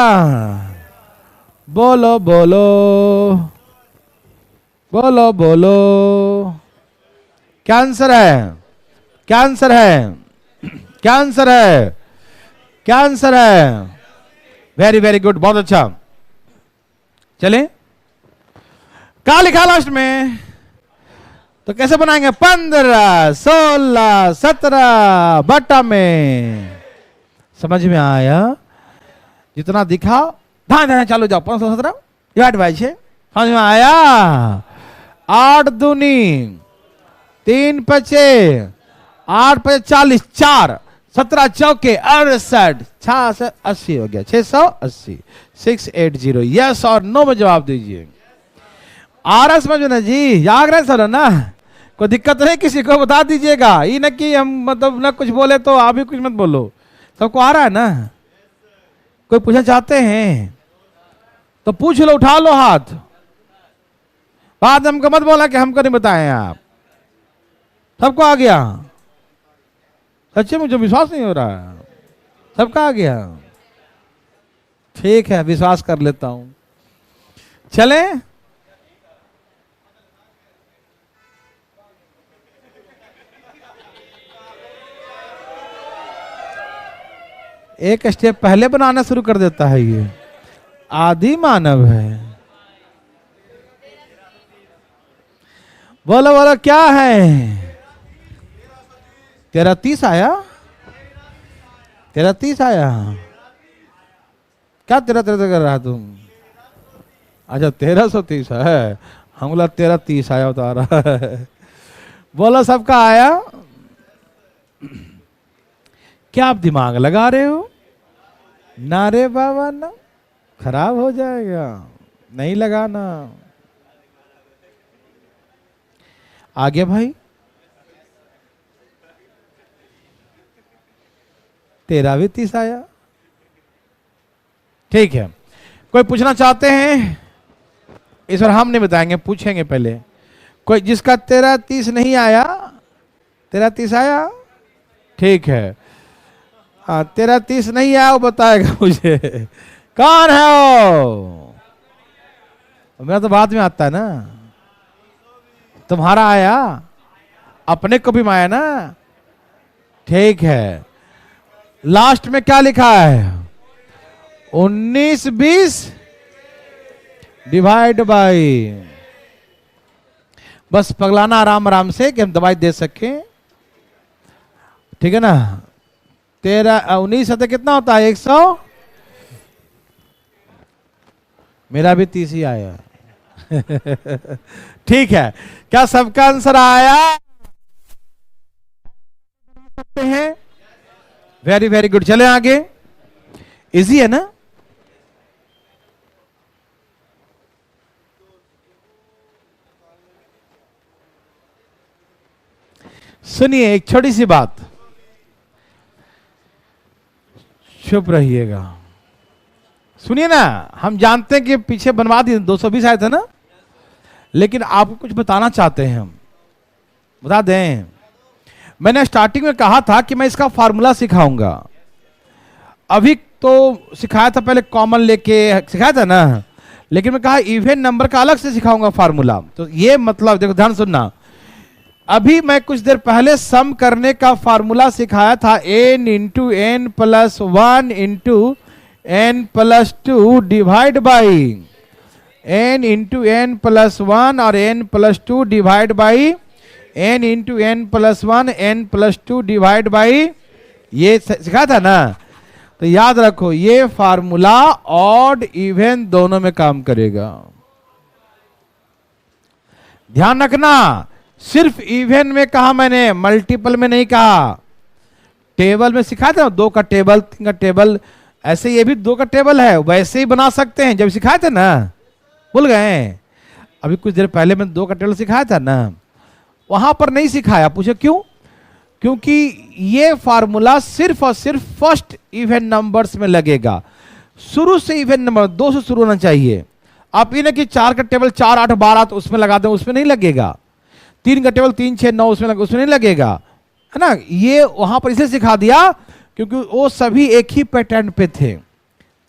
बोलो बोलो बोलो बोलो, क्या आंसर है? क्या आंसर है? क्या आंसर है? क्या आंसर है? वेरी वेरी गुड, बहुत अच्छा। चलें, क्या लिखा लास्ट में? तो कैसे बनाएंगे? 15 16 17 बटा में। समझ में आया? जितना दिखा धान धान चालू जाओ। 517 डिवाइड बाई 6। समझ में आया? 8 दूनी 3 5 8 5 40 4 17 चौके 68 6 से 80 हो गया, 680 680। यस और नो में जवाब दीजिए। आ रहा समझ में ना जी? याद रहे सर ना? कोई दिक्कत नहीं, किसी को बता दीजिएगा, ये ना कि हम मतलब ना कुछ बोले तो आप भी कुछ मत बोलो। सबको आ रहा है ना? कोई पूछना चाहते हैं तो पूछ लो, उठा लो हाथ। बाद हमको मत बोला कि हमको नहीं बताएं आप। सबको आ गया? सच्चे मुझे विश्वास नहीं हो रहा, सबका आ गया। ठीक है, विश्वास कर लेता हूं। चले, एक स्टेप पहले बनाना शुरू कर देता है ये। आदि मानव है। बोलो बोलो क्या है? 13:30 आया? 13:30 आया? क्या 13:30 कर रहा तुम? अच्छा 1330 है, हम बोला 13:30 आया बता रहा है। बोलो सबका आया? क्या आप दिमाग लगा रहे हो? ना रे बाबा ना, खराब हो जाएगा, नहीं लगाना। आ गया भाई? 13 भी 30 आया। ठीक है, कोई पूछना चाहते हैं? इस बार हम नहीं बताएंगे, पूछेंगे पहले। कोई जिसका 13:30 नहीं आया? 13:30 आया? ठीक है, हाँ 13:30 नहीं आया वो बताएगा मुझे। कौन है वो? मेरा तो बाद में आता है ना। तुम्हारा आया? अपने को भी आया ना? ठीक है, लास्ट में क्या लिखा है? 19-20 डिवाइड बाई। बस पगलाना आराम आराम से कि हम दवाई दे सके। ठीक है ना? 19 सतह कितना होता है? 100। मेरा भी 30 ही आया। ठीक है, क्या सबका आंसर आया? सकते हैं? Very very good. चले आगे। इजी है ना? सुनिए एक छोटी सी बात, चुप रहिएगा। सुनिए ना, हम जानते हैं कि पीछे बनवा दिए 220 आए थे ना, लेकिन आपको कुछ बताना चाहते हैं, हम बता दें। मैंने स्टार्टिंग में कहा था कि मैं इसका फार्मूला सिखाऊंगा। अभी तो सिखाया था, पहले कॉमन लेके सिखाया था ना, लेकिन मैं कहा इवन नंबर का अलग से सिखाऊंगा फार्मूला। तो ये मतलब देखो, ध्यान सुनना। अभी मैं कुछ देर पहले सम करने का फार्मूला सिखाया था, n into n plus 1 into n plus 2 divide by n into n plus 1 और n plus 2 divide by n into n plus 1 n plus 2 divide by, ये सिखाया था ना। तो याद रखो, ये फार्मूला ऑड इवन दोनों में काम करेगा। ध्यान रखना, सिर्फ इवन में कहा मैंने, मल्टीपल में नहीं कहा। टेबल में सिखाया था 2 का टेबल, 3 का टेबल, ऐसे ये भी 2 का टेबल है, वैसे ही बना सकते हैं। जब सिखाए थे ना, भूल गए? अभी कुछ देर पहले मैंने 2 का टेबल सिखाया था ना, वहां पर नहीं सिखाया। पूछो क्यों? क्योंकि ये फार्मूला सिर्फ और सिर्फ फर्स्ट इवन नंबर्स में लगेगा। शुरू से इवन नंबर 2 से शुरू होना चाहिए। आप ये ना कि 4 का टेबल 4, 8, 12 तो उसमें लगा दें, उसमें नहीं लगेगा। 3 का टेबल 3, 6, 9 उसमें नहीं लगेगा, है ना। ये वहां पर इसे सिखा दिया क्योंकि वो सभी एक ही पैटर्न पे थे।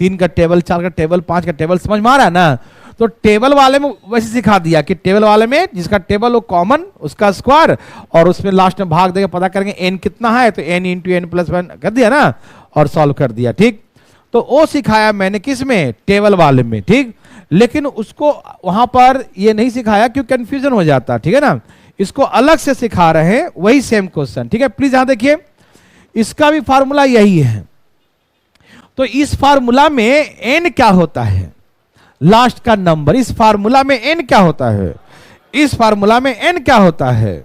3 का टेबल, 4 का टेबल, 5 का टेबल, समझ में आ रहा है ना। तो टेबल वाले में वैसे सिखा दिया कि टेबल वाले में जिसका टेबल वो कॉमन, उसका स्क्वायर, और उसमें लास्ट में भाग देकर पता करेंगे n कितना है, तो n इंटू एन प्लस 1 कर दिया ना, और सॉल्व कर दिया। ठीक, तो वो सिखाया मैंने किस में? टेबल वाले में। ठीक, लेकिन उसको वहां पर ये नहीं सिखाया क्योंकि कंफ्यूजन हो जाता। ठीक है ना, इसको अलग से सिखा रहे हैं, वही सेम क्वेश्चन। ठीक है, प्लीज यहां देखिए, इसका भी फार्मूला यही है। तो इस फार्मूला में n क्या होता है? लास्ट का नंबर। इस फार्मूला में n क्या होता है? इस फार्मूला में n क्या होता है?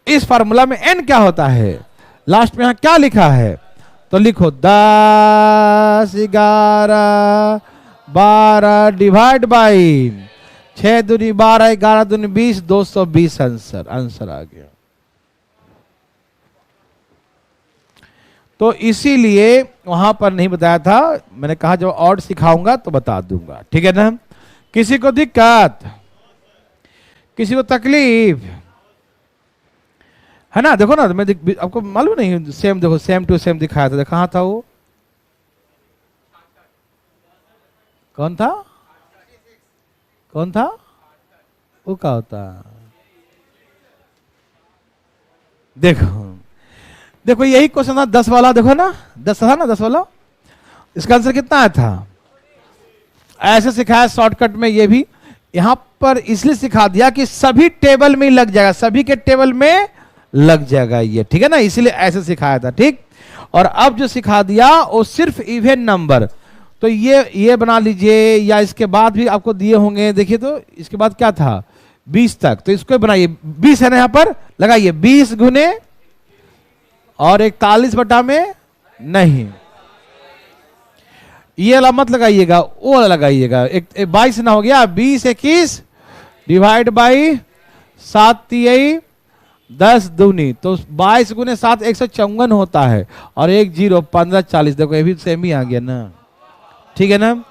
इस फार्मूला में n क्या होता है? लास्ट में यहां क्या लिखा है? तो लिखो 10, 11, 12 डिवाइड बाई 6 दूनी 12, 11 दूनी 20, 220 आंसर आ गया। तो इसीलिए वहां पर नहीं बताया था, मैंने कहा जब और सिखाऊंगा तो बता दूंगा, ठीक है ना। किसी को दिक्कत, किसी को तकलीफ है ना? देखो ना, मैं आपको मालूम नहीं, सेम देखो, सेम टू सेम दिखाया था, कहाँ था वो? कौन था? कौन था वो? क्या होता? देखो देखो, यही क्वेश्चन था 10 वाला, देखो ना 10 था ना, 10 वाला। इसका आंसर कितना आया था? ऐसे सिखाया शॉर्टकट में, ये भी यहां पर इसलिए सिखा दिया कि सभी टेबल में लग जाएगा, सभी के टेबल में लग जाएगा ये, ठीक है ना, इसलिए ऐसे सिखाया था, ठीक। और अब जो सिखा दिया वो सिर्फ इवन नंबर, तो ये बना लीजिए, या इसके बाद भी आपको दिए होंगे, देखिए तो इसके बाद क्या था 20 तक, तो इसको बनाइए, 20 है ना, यहां पर लगाइए 20 गुने और 41 बटा में नहीं, ये वाला मत लगाइएगा, वो वाला लगाइएगा, एक 22 ना हो गया, 20 21 डिवाइड बाई 7 तिहाई 10 दूनी, तो 22 गुने 7 154 होता है, और 1 0 15 40, देखो ये भी सेम ही आ गया ना, ठीक है ना।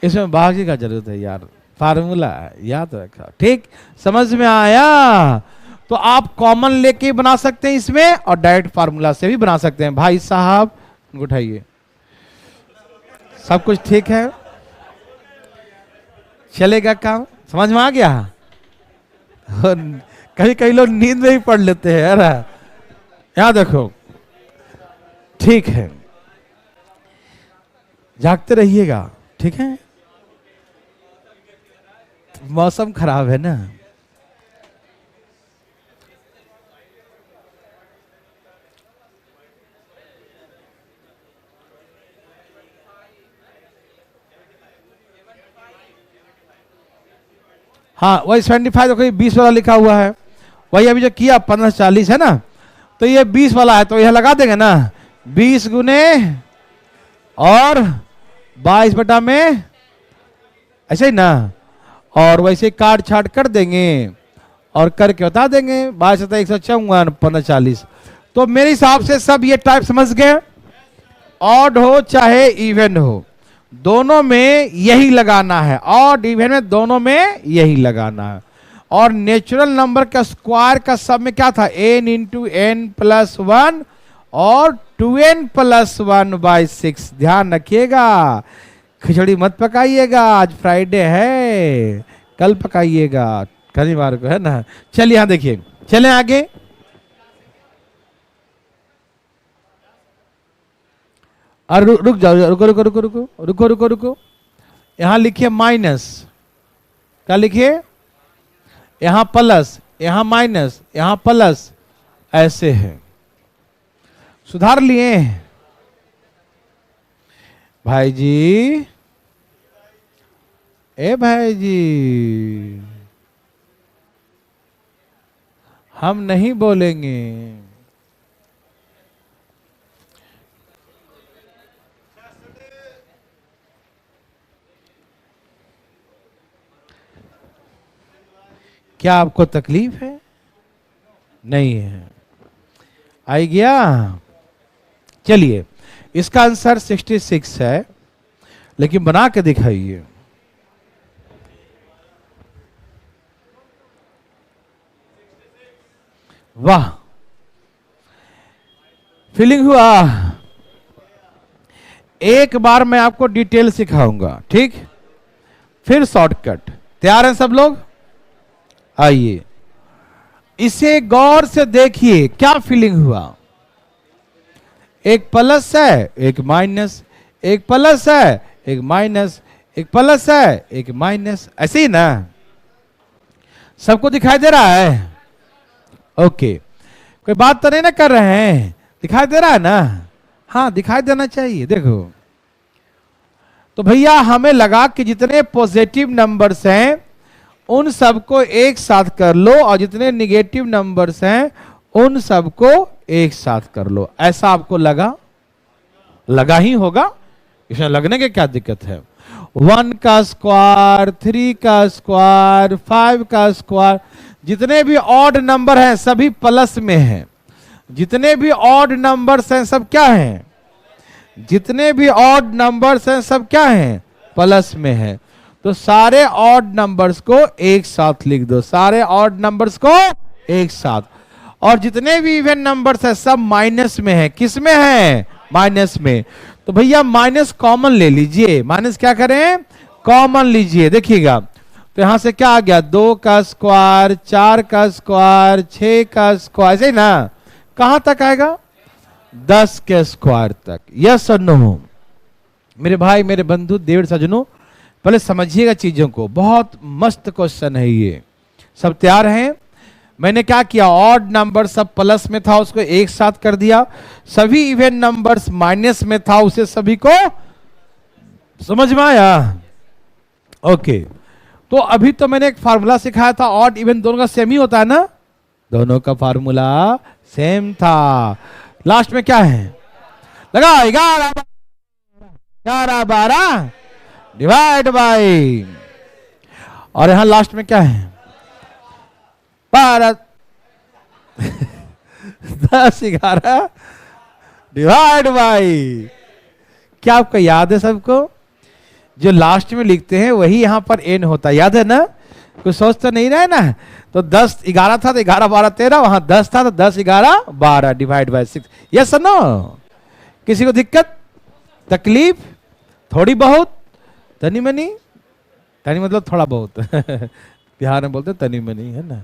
इसमें भाग का जरूरत है यार, फार्मूला याद रखा, ठीक, समझ में आया। तो आप कॉमन लेके बना सकते हैं इसमें, और डायरेक्ट फार्मूला से भी बना सकते हैं। भाई साहब उठाइए, सब कुछ ठीक है, चलेगा काम, समझ में आ गया। कहीं कहीं लोग नींद में ही पढ़ लेते हैं, अरे यहां देखो, ठीक है, जागते रहिएगा, ठीक है, मौसम खराब है ना। हाँ वही 75, देखो 20 वाला लिखा हुआ है, वही अभी जो किया 15 40 है ना, तो ये 20 वाला है, तो यह लगा देंगे ना, 20 गुने और 22 बटा में, ऐसे ही ना, और वैसे काट छाट कर देंगे और करके बता देंगे, 22 154 15 40। तो मेरे हिसाब से सब ये टाइप समझ गए, ऑड हो चाहे इवन हो, दोनों में यही लगाना है, ऑड इवन में दोनों में यही लगाना है। और नेचुरल नंबर का स्क्वायर का सब में क्या था, n इंटू n प्लस 1 और 2n प्लस 1 बाई 6। ध्यान रखिएगा, खिचड़ी मत पकाइएगा, आज फ्राइडे है, कल पकाइएगा, शनिवार को है ना। चलिए यहां देखिए, चलें आगे। और रुक जाओ, रुको रुको रुको रुको रुको रुको रुको, यहां लिखिए माइनस, क्या लिखिए, यहां प्लस, यहां माइनस, यहां प्लस, ऐसे है, सुधार लिए भाई जी, ए भाई जी, हम नहीं बोलेंगे। क्या आपको तकलीफ है? नहीं है, आई गया। चलिए, इसका आंसर 66 है, लेकिन बना के दिखाइए। वाह, फीलिंग हुआ। एक बार मैं आपको डिटेल सिखाऊंगा, ठीक, फिर शॉर्टकट। तैयार हैं सब लोग? आइए, इसे गौर से देखिए, क्या फीलिंग हुआ। एक प्लस है, एक माइनस, एक प्लस है, एक माइनस, एक प्लस है, एक माइनस, ऐसे ही ना, सबको दिखाई दे रहा है? ओके, कोई बात तो नहीं ना कर रहे हैं, दिखाई दे रहा है ना? हाँ, दिखाई देना चाहिए। देखो तो भैया, हमें लगा कि जितने पॉजिटिव नंबर्स हैं उन सबको एक साथ कर लो, और जितने निगेटिव नंबर्स हैं उन सबको एक साथ कर लो। ऐसा आपको लगा ही होगा, इसमें लगने के क्या दिक्कत है। 1 का स्क्वायर, 3 का स्क्वायर, 5 का स्क्वायर, जितने भी ऑड नंबर हैं सभी प्लस में हैं। जितने भी ऑड नंबर्स हैं सब क्या हैं? जितने भी ऑड नंबर्स हैं सब क्या हैं? प्लस में हैं। तो सारे ऑड नंबर्स को एक साथ लिख दो, सारे ऑड नंबर्स को एक साथ। और जितने भी इवन नंबर्स हैं सब माइनस में हैं। किस में है? माइनस में। तो भैया माइनस कॉमन ले लीजिए। माइनस क्या करें? कॉमन लीजिए। देखिएगा तो यहां से क्या आ गया? 2 का स्क्वायर, 4 का स्क्वायर, 6 का स्क्वायर, ऐसे ही ना। कहां तक आएगा? 10 के स्क्वायर तक। यस और नो? मेरे भाई, मेरे बंधु, देव सज्जनों, पहले समझिएगा चीजों को। बहुत मस्त क्वेश्चन है ये। सब तैयार हैं? मैंने क्या किया? ऑड नंबर सब प्लस में था, उसको एक साथ कर दिया। सभी इवन नंबर्स माइनस में था, उसे सभी को समझ में आया? ओके। तो अभी तो मैंने एक फार्मूला सिखाया था, ऑड इवन दोनों का सेम ही होता है ना। दोनों का फार्मूला सेम था। लास्ट में क्या है? लगा 11 12 डिवाइड बाई, और यहां लास्ट में क्या है? 12 10 11 डिवाइड बाई। क्या आपको याद है सबको? जो लास्ट में लिखते हैं वही यहां पर एन होता है, याद है ना? कुछ सोच तो नहीं रहे ना? तो 10 11 था तो 11 12 13, वहां 10 था तो 10 11 12 डिवाइड बाई 6। Yes no? किसी को दिक्कत, तकलीफ? थोड़ी बहुत, तनी मनी? तनी मतलब थोड़ा बहुत बिहार में बोलते हैं तनी मनी, है ना?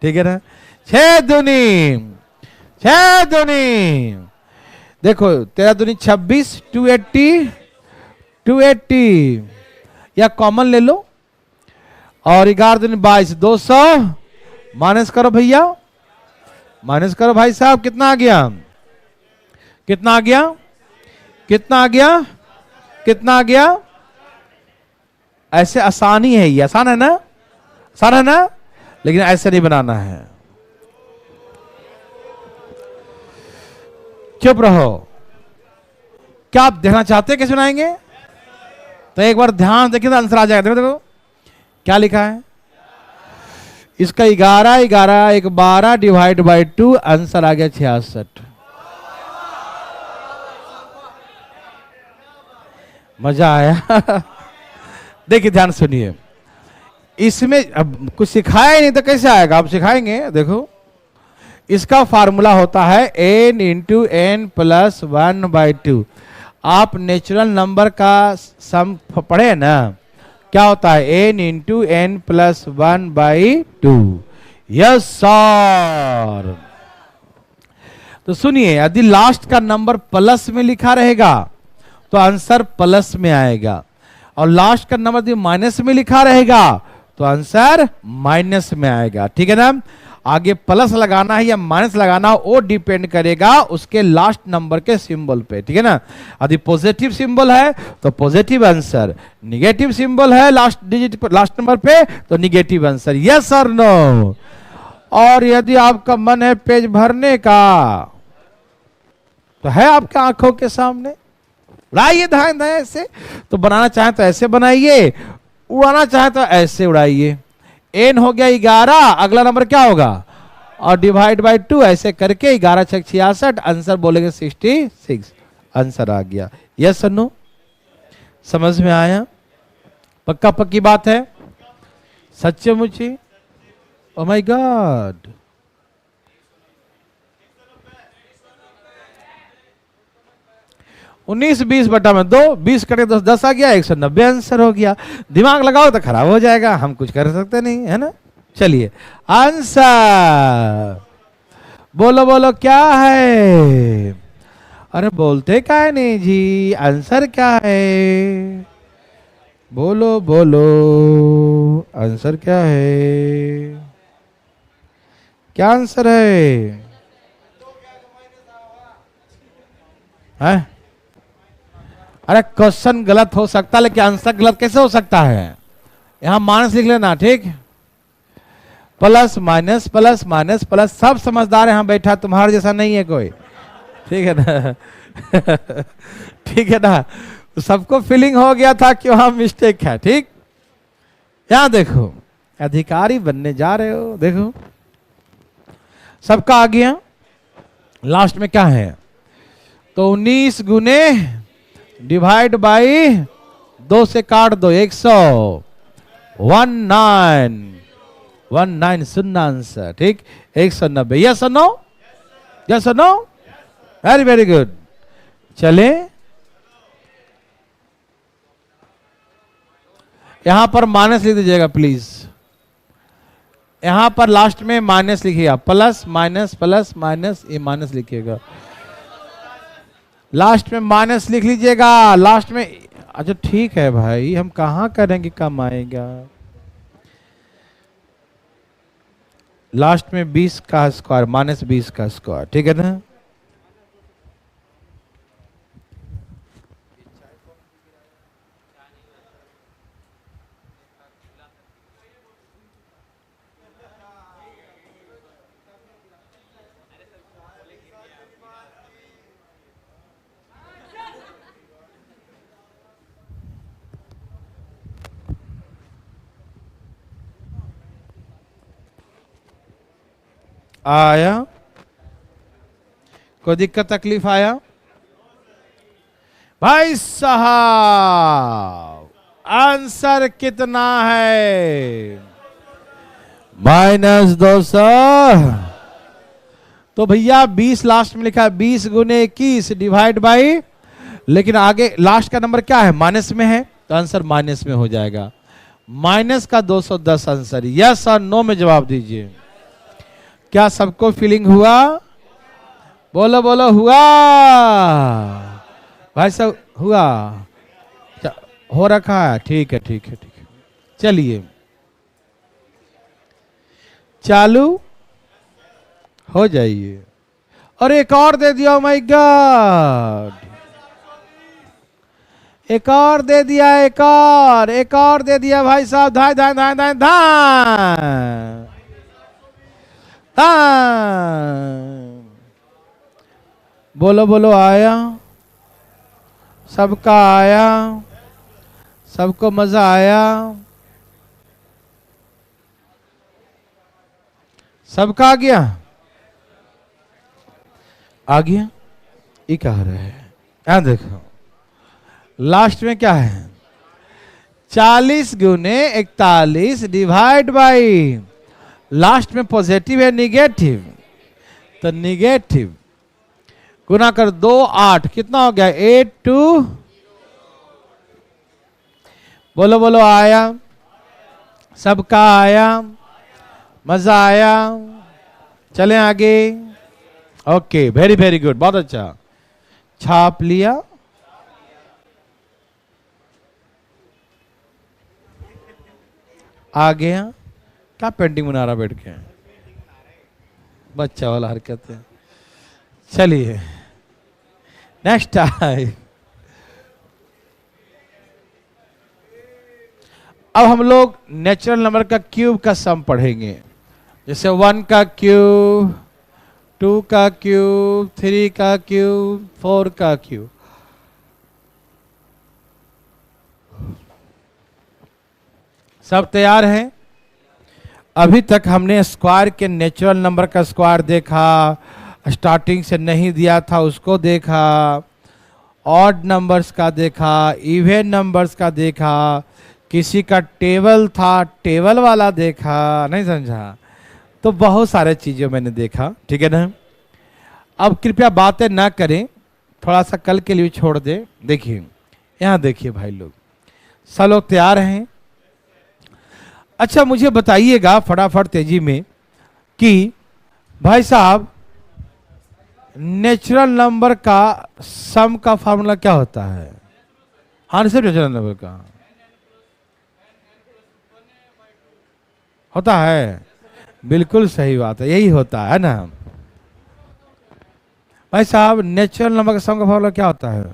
ठीक है ना? 6 दूनी 6 दूनी, देखो 13 दूनी 26, 280 या कॉमन ले लो, और 11 दूनी 22, 200 माइनस करो भैया, माइनस करो भाई साहब। कितना आ गया? कितना आ गया? कितना आ गया? कितना आ गया? ऐसे आसानी है, ये आसान है ना? आसान है ना? लेकिन ऐसे नहीं बनाना है। चुप रहो। क्या आप देखना चाहते हैं कैसे बनाएंगे? तो एक बार ध्यान देखिए तो आंसर आ जाएगा। देखो देखो क्या लिखा है। इसका 11 11 1 12 डिवाइड बाई 2, आंसर आ गया 66। मजा आया? देखिए ध्यान सुनिए, इसमें अब कुछ सिखाया ही नहीं तो कैसे आएगा? आप सिखाएंगे। देखो इसका फार्मूला होता है n इंटू एन प्लस 1/2। आप नेचुरल नंबर का सम पढ़े ना? क्या होता है? n into n plus 1/2। Yes sir. तो सुनिए, यदि लास्ट का नंबर प्लस में लिखा रहेगा तो आंसर प्लस में आएगा, और लास्ट का नंबर यदि माइनस में लिखा रहेगा तो आंसर माइनस में आएगा। ठीक है ना? आगे प्लस लगाना है या माइनस लगाना वो डिपेंड करेगा उसके लास्ट नंबर के सिंबल पे। ठीक है ना? यदि पॉजिटिव सिंबल है तो पॉजिटिव आंसर, निगेटिव सिंबल है लास्ट डिजिट लास्ट नंबर पे तो निगेटिव आंसर। यस और नो? और यदि आपका मन है पेज भरने का तो है आपके आंखों के सामने, उड़ाइए धाए धाए ऐसे। तो बनाना चाहे तो ऐसे बनाइए, उड़ाना चाहे तो ऐसे उड़ाइए। एन हो गया 11, अगला नंबर क्या होगा? और डिवाइड बाय 2, ऐसे करके 11 6 66, आंसर बोलेंगे 66। आंसर आ गया। यस और नो? समझ में आया? पक्का पक्की बात है? सच्चे मुझे? Oh my God. उन्नीस 20 बटा में 2, 20 कटे 10, 10 आ गया, 190 आंसर हो गया। दिमाग लगाओ तो खराब हो जाएगा, हम कुछ कर सकते नहीं, है ना? चलिए आंसर बोलो बोलो क्या है? अरे बोलते क्या है नहीं जी? आंसर क्या है? बोलो बोलो आंसर क्या है? क्या आंसर है? अरे क्वेश्चन गलत हो सकता है लेकिन आंसर गलत कैसे हो सकता है? यहां माइनस लिख लेना, ठीक? Plus minus plus minus plus, सब समझदार यहां बैठा, तुम्हारे जैसा नहीं है कोई। ठीक है ना? ठीक है ना? तो सबको फीलिंग हो गया था कि वहां मिस्टेक है। ठीक, यहां देखो, अधिकारी बनने जा रहे हो, देखो सबका आ गया। लास्ट में क्या है, तो 19 गुने डिवाइड बाई 2 से काट दो, 100, 19 सुनना आंसर। ठीक, 190। यस और नो, यस और नो, वेरी वेरी गुड। चले, यहां पर माइनस लिख दीजिएगा प्लीज। यहां पर लास्ट में माइनस लिखिएगा, प्लस माइनस प्लस माइनस, ये माइनस लिखिएगा, लास्ट में माइनस लिख लीजिएगा लास्ट में। अच्छा ठीक है भाई, हम कहां करेंगे कम आएगा। लास्ट में 20 का स्क्वायर माइनस 20 का स्क्वायर, ठीक है ना। आया, कोई दिक्कत तकलीफ आया भाई साहब? आंसर कितना है? -200। तो भैया 20 लास्ट में लिखा है, 20 गुने 21 डिवाइड बाई, लेकिन आगे लास्ट का नंबर क्या है, माइनस में है, तो आंसर माइनस में हो जाएगा। माइनस का 210 आंसर। यस और नो में जवाब दीजिए। क्या सबको फीलिंग हुआ? बोलो बोलो, हुआ भाई साहब, हुआ, हो रखा है। ठीक है ठीक है ठीक है, चलिए चालू हो जाइए। और एक और दे दिया, माय गॉड, एक और दे दिया, एक और दे दिया भाई साहब। धाय धाय धाय धाय धाय, बोलो बोलो, आया सबका, आया सबको, मजा आया सबका, आ गया, आ गया। ये कह रहे हैं, यहां देखो लास्ट में क्या है, 40 गुने 41 डिवाइड बाई, लास्ट में पॉजिटिव है निगेटिव, तो निगेटिव गुना कर 2 8, कितना हो गया 82। बोलो बोलो, आया सबका, आया, मजा आया। चलें आगे। ओके, वेरी वेरी गुड, बहुत अच्छा, छाप लिया। आ गया। क्या पेंटिंग बना रहा बैठ के, बच्चा वाला हरकत है। चलिए नेक्स्ट टाइम। अब हम लोग नेचुरल नंबर का क्यूब का सम पढ़ेंगे, जैसे 1 का क्यूब, 2 का क्यूब, 3 का क्यूब, 4 का क्यूब। सब तैयार हैं? अभी तक हमने स्क्वायर के नेचुरल नंबर का स्क्वायर देखा, स्टार्टिंग से नहीं दिया था उसको देखा, ऑड नंबर्स का देखा, इवन नंबर्स का देखा, किसी का टेबल था टेबल वाला देखा, नहीं समझा, तो बहुत सारे चीज़ें मैंने देखा, ठीक है ना। अब कृपया बातें ना करें, थोड़ा सा कल के लिए छोड़ दें। देखिए यहाँ देखिए भाई लोग, सब लोग तैयार हैं? अच्छा मुझे बताइएगा फटाफट तेजी में कि भाई साहब नेचुरल नंबर का सम का फार्मूला क्या होता है? हाँ सिर्फ नेचुरल नंबर का होता है, बिल्कुल सही बात है, यही होता है ना भाई साहब। नेचुरल नंबर का सम का फार्मूला क्या होता है?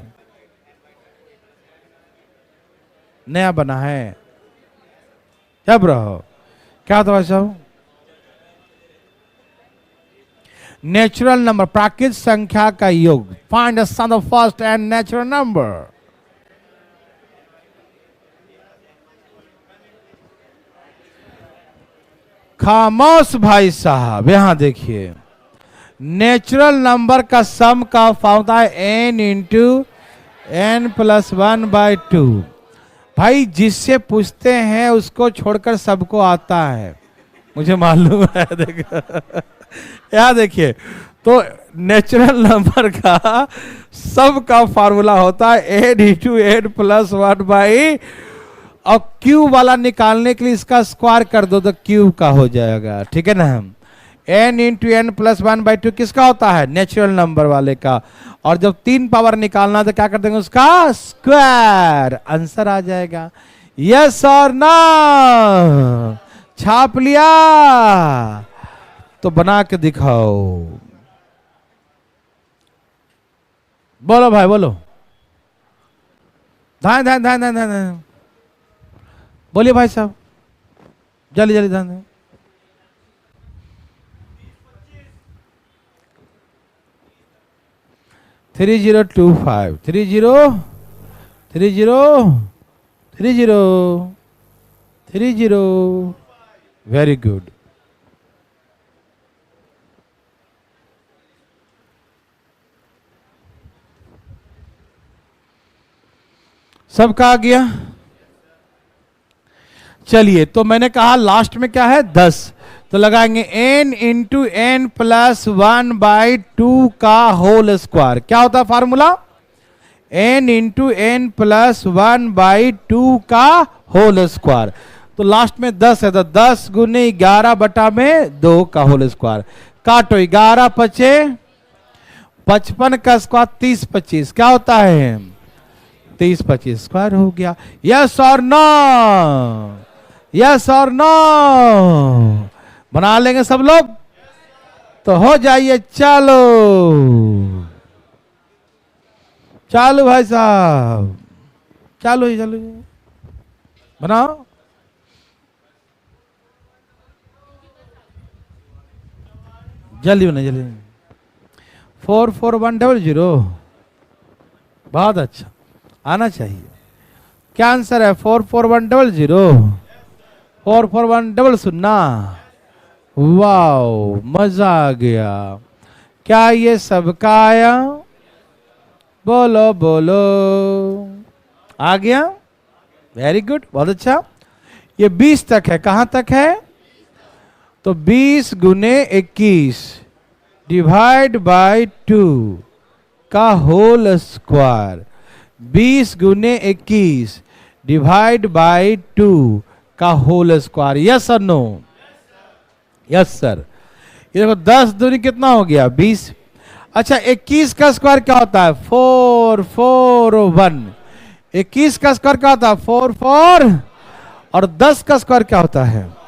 नया बना है क्या ब्रो? क्या होता है भाई साहब? नेचुरल नंबर, प्राकृतिक संख्या का योग। Find the sum of first n natural number. खामोश भाई साहब, यहां देखिए, नेचुरल नंबर का सम का फॉर्मूला है n इंटू n प्लस 1/2। भाई जिससे पूछते हैं उसको छोड़कर सबको आता है, मुझे मालूम है। देखो यहां देखिए, तो नेचुरल नंबर का सम का फार्मूला होता है n इंटू n प्लस 1/, और क्यूब वाला निकालने के लिए इसका स्क्वायर कर दो तो क्यूब का हो जाएगा, ठीक है ना। n इंटू n प्लस 1/2 किसका होता है? नेचुरल नंबर वाले का। और जब 3 पावर निकालना तो क्या कर देंगे? उसका स्क्वायर, आंसर आ जाएगा। यस और नो? छाप लिया तो बना के दिखाओ। बोलो भाई बोलो, धान धान धान धान धान, बोलिए भाई साहब, जल्दी जल्दी धान। 3025 30 वेरी गुड। सबका आ गया? चलिए, तो मैंने कहा लास्ट में क्या है? 10, तो लगाएंगे n इंटू n प्लस 1/2 का होल स्क्वायर। क्या होता है formula? n into n plus 1/2 का होल स्क्वायर। तो लास्ट में 10 है, तो 10 गुने 11 बटा में 2 का होल स्क्वायर। काटो, 11 पचे 55 का स्क्वायर 30 25, क्या होता है? 30 25 स्क्वायर हो गया। यस और नो? यस और नो? बना लेंगे सब लोग? तो हो जाइए। चलो चालू भाई साहब, चालू चालू बनाओ। जल्दी बना जल्दी। 44100, बहुत अच्छा, आना चाहिए। क्या आंसर है? 44100, 44100। वाओ, मजा आ गया। क्या ये सबका आया? बोलो बोलो, आ गया? वेरी गुड, बहुत अच्छा। ये 20 तक है, कहां तक है? तो 20 गुने 21 डिवाइड बाय 2 का होल स्क्वायर। 20 गुने 21 डिवाइड बाय 2 का होल स्क्वायर। यस और नो? Yes sir. ये देखो 10 दूनी कितना हो गया? 20। अच्छा, 21 का स्क्वायर क्या होता है? 441। 21 का स्क्वायर क्या होता है? 44। और 10 का स्क्वायर क्या होता है?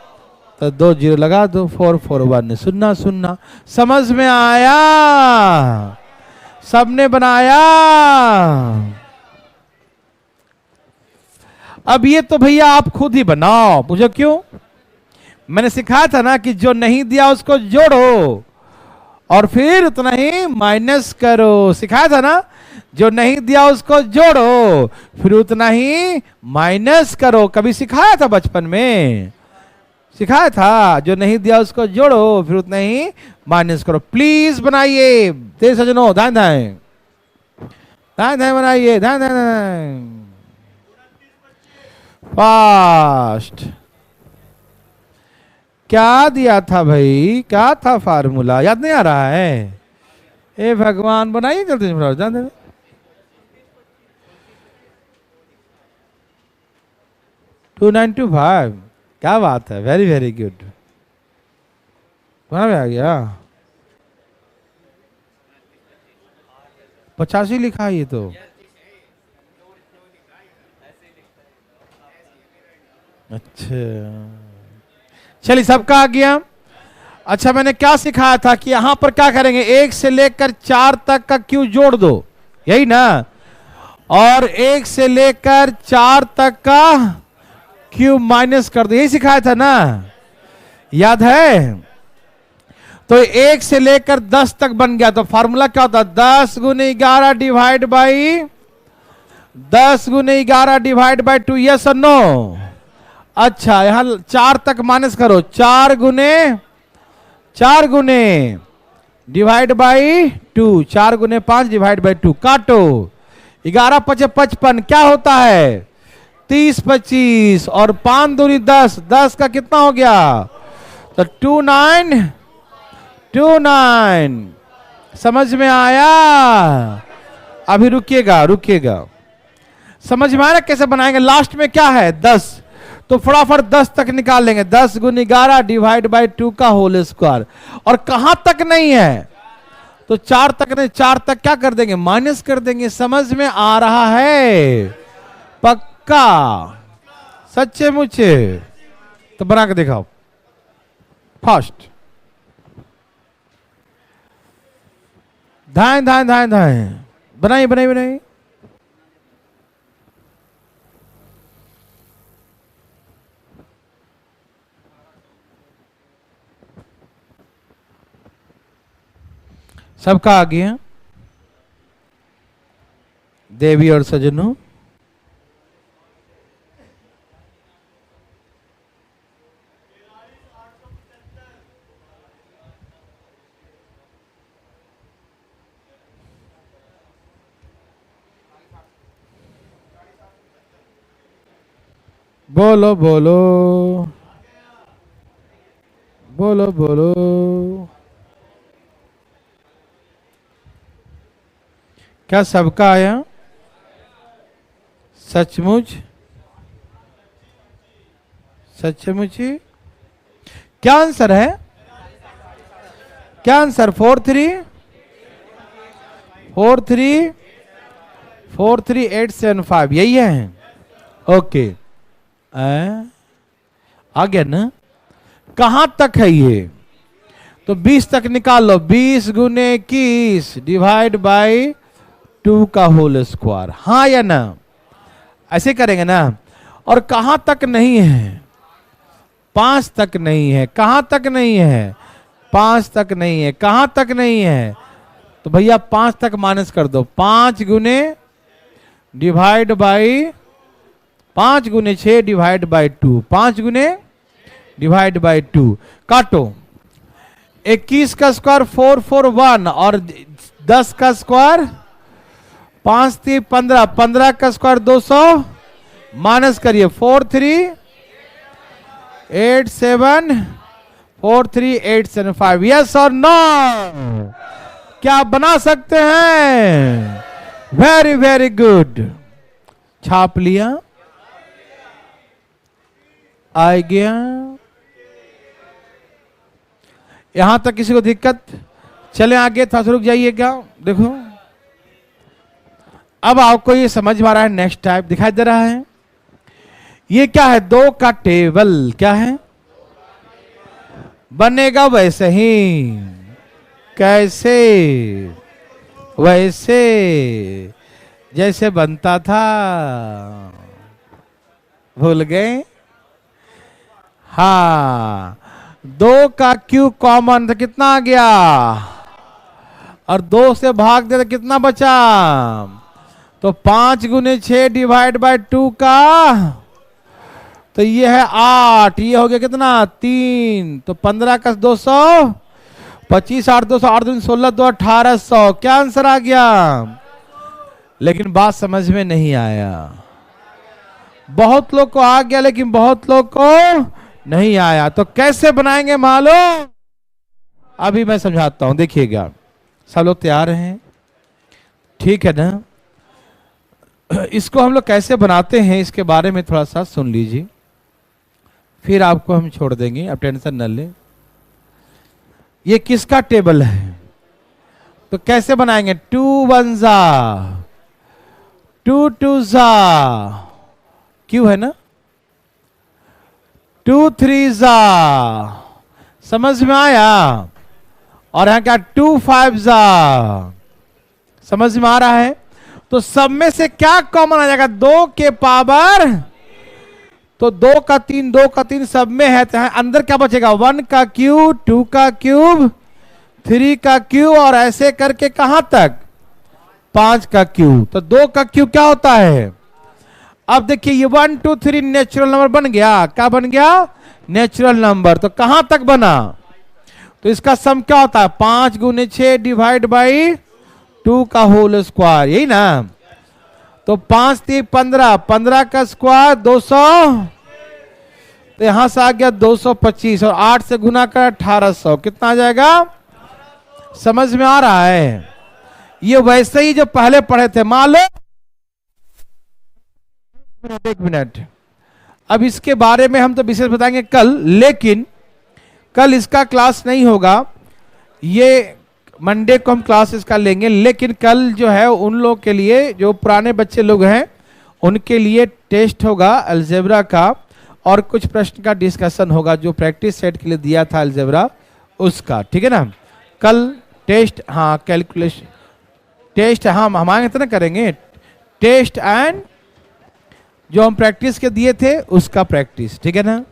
तो 2 जीरो लगा दो, 441। सुनना सुनना, समझ में आया? सबने बनाया? अब ये तो भैया आप खुद ही बनाओ। पूछो क्यों? मैंने सिखाया था ना कि जो नहीं दिया उसको जोड़ो और फिर उतना ही माइनस करो। सिखाया था ना, जो नहीं दिया उसको जोड़ो फिर उतना ही माइनस करो। कभी सिखाया था बचपन में? सिखाया था, जो नहीं दिया उसको जोड़ो फिर उतना ही माइनस करो। प्लीज बनाइए तेरे सजनों, ध्यान दें, ध्यान दें, बनाइए, ध्यान दें, फास्ट। क्या दिया था भाई? क्या था फार्मूला? याद नहीं आ रहा है? ए भगवान, बनाइए जल्दी से, ध्यान दें। टू 925, क्या बात है, वेरी वेरी गुड। बना में आ गया। 85 लिखा है ये तो। अच्छा, चलिए सबका आ गया। अच्छा, मैंने क्या सिखाया था कि यहां पर क्या करेंगे? 1 से लेकर 4 तक का क्यू जोड़ दो, यही ना? और 1 से लेकर 4 तक का क्यूब माइनस कर दो, यही सिखाया था ना? याद है? तो 1 से लेकर 10 तक बन गया। तो फार्मूला क्या होता? 10 गुने 11 डिवाइड बाई 10 गुने 11 डिवाइड बाई 2। यस और नो? अच्छा यहां 4 तक माइनस करो, 4 गुने डिवाइड बाई 2, 4 गुने 5 डिवाइड बाई 2, काटो। 11 5 55, क्या होता है 30 25, और 5 दूनी 10, 10 का कितना हो गया, तो 29। समझ में आया? अभी रुकिएगा रुकिएगा, समझ में आया कैसे बनाएंगे? लास्ट में क्या है 10, तो फटाफट 10 तक निकाल लेंगे। 10 गुनी 11 डिवाइड बाई 2 का होल स्क्वायर। और कहां तक नहीं है, तो 4 तक नहीं, 4 तक क्या कर देंगे, माइनस कर देंगे। समझ में आ रहा है? पक्का? सच्चे मुझे? तो बना के दिखाओ फास्ट। धाए धाए धाए धाए, बनाइए बनाइए बनाइए। सबका आ गया? देवी और सजनों, बोलो बोलो बोलो बोलो। क्या सबका आया? सचमुच? सचमुच? क्या आंसर है? क्या आंसर? 4 3 4 3 4 3 8 7 5, यही है? ओके, आ गया ना? कहां तक है ये, तो 20 तक निकाल लो। 20 गुने 21 डिवाइड बाई 2 का होल स्क्वायर, हाँ या ना? ऐसे करेंगे ना। और कहां तक नहीं है, 5 तक नहीं है। कहां तक नहीं है, 5 तक नहीं है। कहां तक नहीं है, तो भैया 5 तक माइनस कर दो। 5 गुने डिवाइड बाई 5 गुने 6 डिवाइड बाई 2, 5 गुने डिवाइड बाई 2, काटो। 21 का स्क्वायर 441, और 10 का स्क्वायर 5 3 15, 15 का स्क्वायर 200, माइनस करिए 4 3 8 7 4 3 8 7 5। यस और नो? क्या आप बना सकते हैं? Very very good. छाप लिया? आ गया? यहां तक किसी को दिक्कत? चले आगे, थोड़ा सा रुक जाइएगा। देखो अब आपको ये समझ में आ रहा है। नेक्स्ट टाइप दिखाई दे रहा है? ये क्या है, 2 का टेबल। क्या है? बनेगा वैसे ही। कैसे? वैसे जैसे बनता था। भूल गए? हाँ, 2 का क्यूब कॉमन तो कितना आ गया, और 2 से भाग दे तो कितना बचा, तो 5 गुने 6 डिवाइड बाई 2 का, तो ये है 8। ये हो गया कितना, 3, तो 15 का 200, 25 8 200, 8 2 16 2 1800। क्या आंसर आ गया? लेकिन बात समझ में नहीं आया। बहुत लोग को आ गया, लेकिन बहुत लोग को नहीं आया। तो कैसे बनाएंगे मालूम? अभी मैं समझाता हूं, देखिएगा। सब लोग तैयार हैं? ठीक है ना? इसको हम लोग कैसे बनाते हैं इसके बारे में थोड़ा सा सुन लीजिए, फिर आपको हम छोड़ देंगे, आप टेंशन न लें। ये किसका टेबल है, तो कैसे बनाएंगे? 2 1 जा 2 2 जा, क्यों है ना? 2 3 जा, समझ में आया? और यहां क्या 2 5 जा, समझ में आ रहा है? तो सब में से क्या कॉमन आ जाएगा? 2 के पावर, तो 2 का 3 2 का 3 सब में है, तो अंदर क्या बचेगा? 1 का क्यूब, 2 का क्यूब, 3 का क्यूब, और ऐसे करके कहां तक? 5 का क्यूब। तो 2 का क्यूब क्या होता है? अब देखिए ये 1 2 3 नेचुरल नंबर बन गया, क्या बन गया? Natural number. तो कहां तक बना? तो इसका सम क्या होता है? 5 गुने 6 डिवाइड बाई 2 का होल स्क्वायर, यही ना। तो 5 3 15, 15 का स्क्वायर 200, तो यहां से आ गया 225 और 8 से गुना कर 1800, कितना आ जाएगा? समझ में आ रहा है? ये वैसे ही जो पहले पढ़े थे, मान लो। एक मिनट, अब इसके बारे में हम तो विशेष बताएंगे कल, लेकिन कल इसका क्लास नहीं होगा, ये मंडे को हम क्लास इसका लेंगे। लेकिन कल जो है उन लोगों के लिए, जो पुराने बच्चे लोग हैं, उनके लिए टेस्ट होगा अलजेब्रा का, और कुछ प्रश्न का डिस्कशन होगा जो प्रैक्टिस सेट के लिए दिया था अलजेब्रा उसका, ठीक है ना। कल टेस्ट, हाँ कैलकुलेशन टेस्ट, हाँ हमारे इतना करेंगे टेस्ट एंड जो हम प्रैक्टिस के दिए थे उसका प्रैक्टिस, ठीक है ना।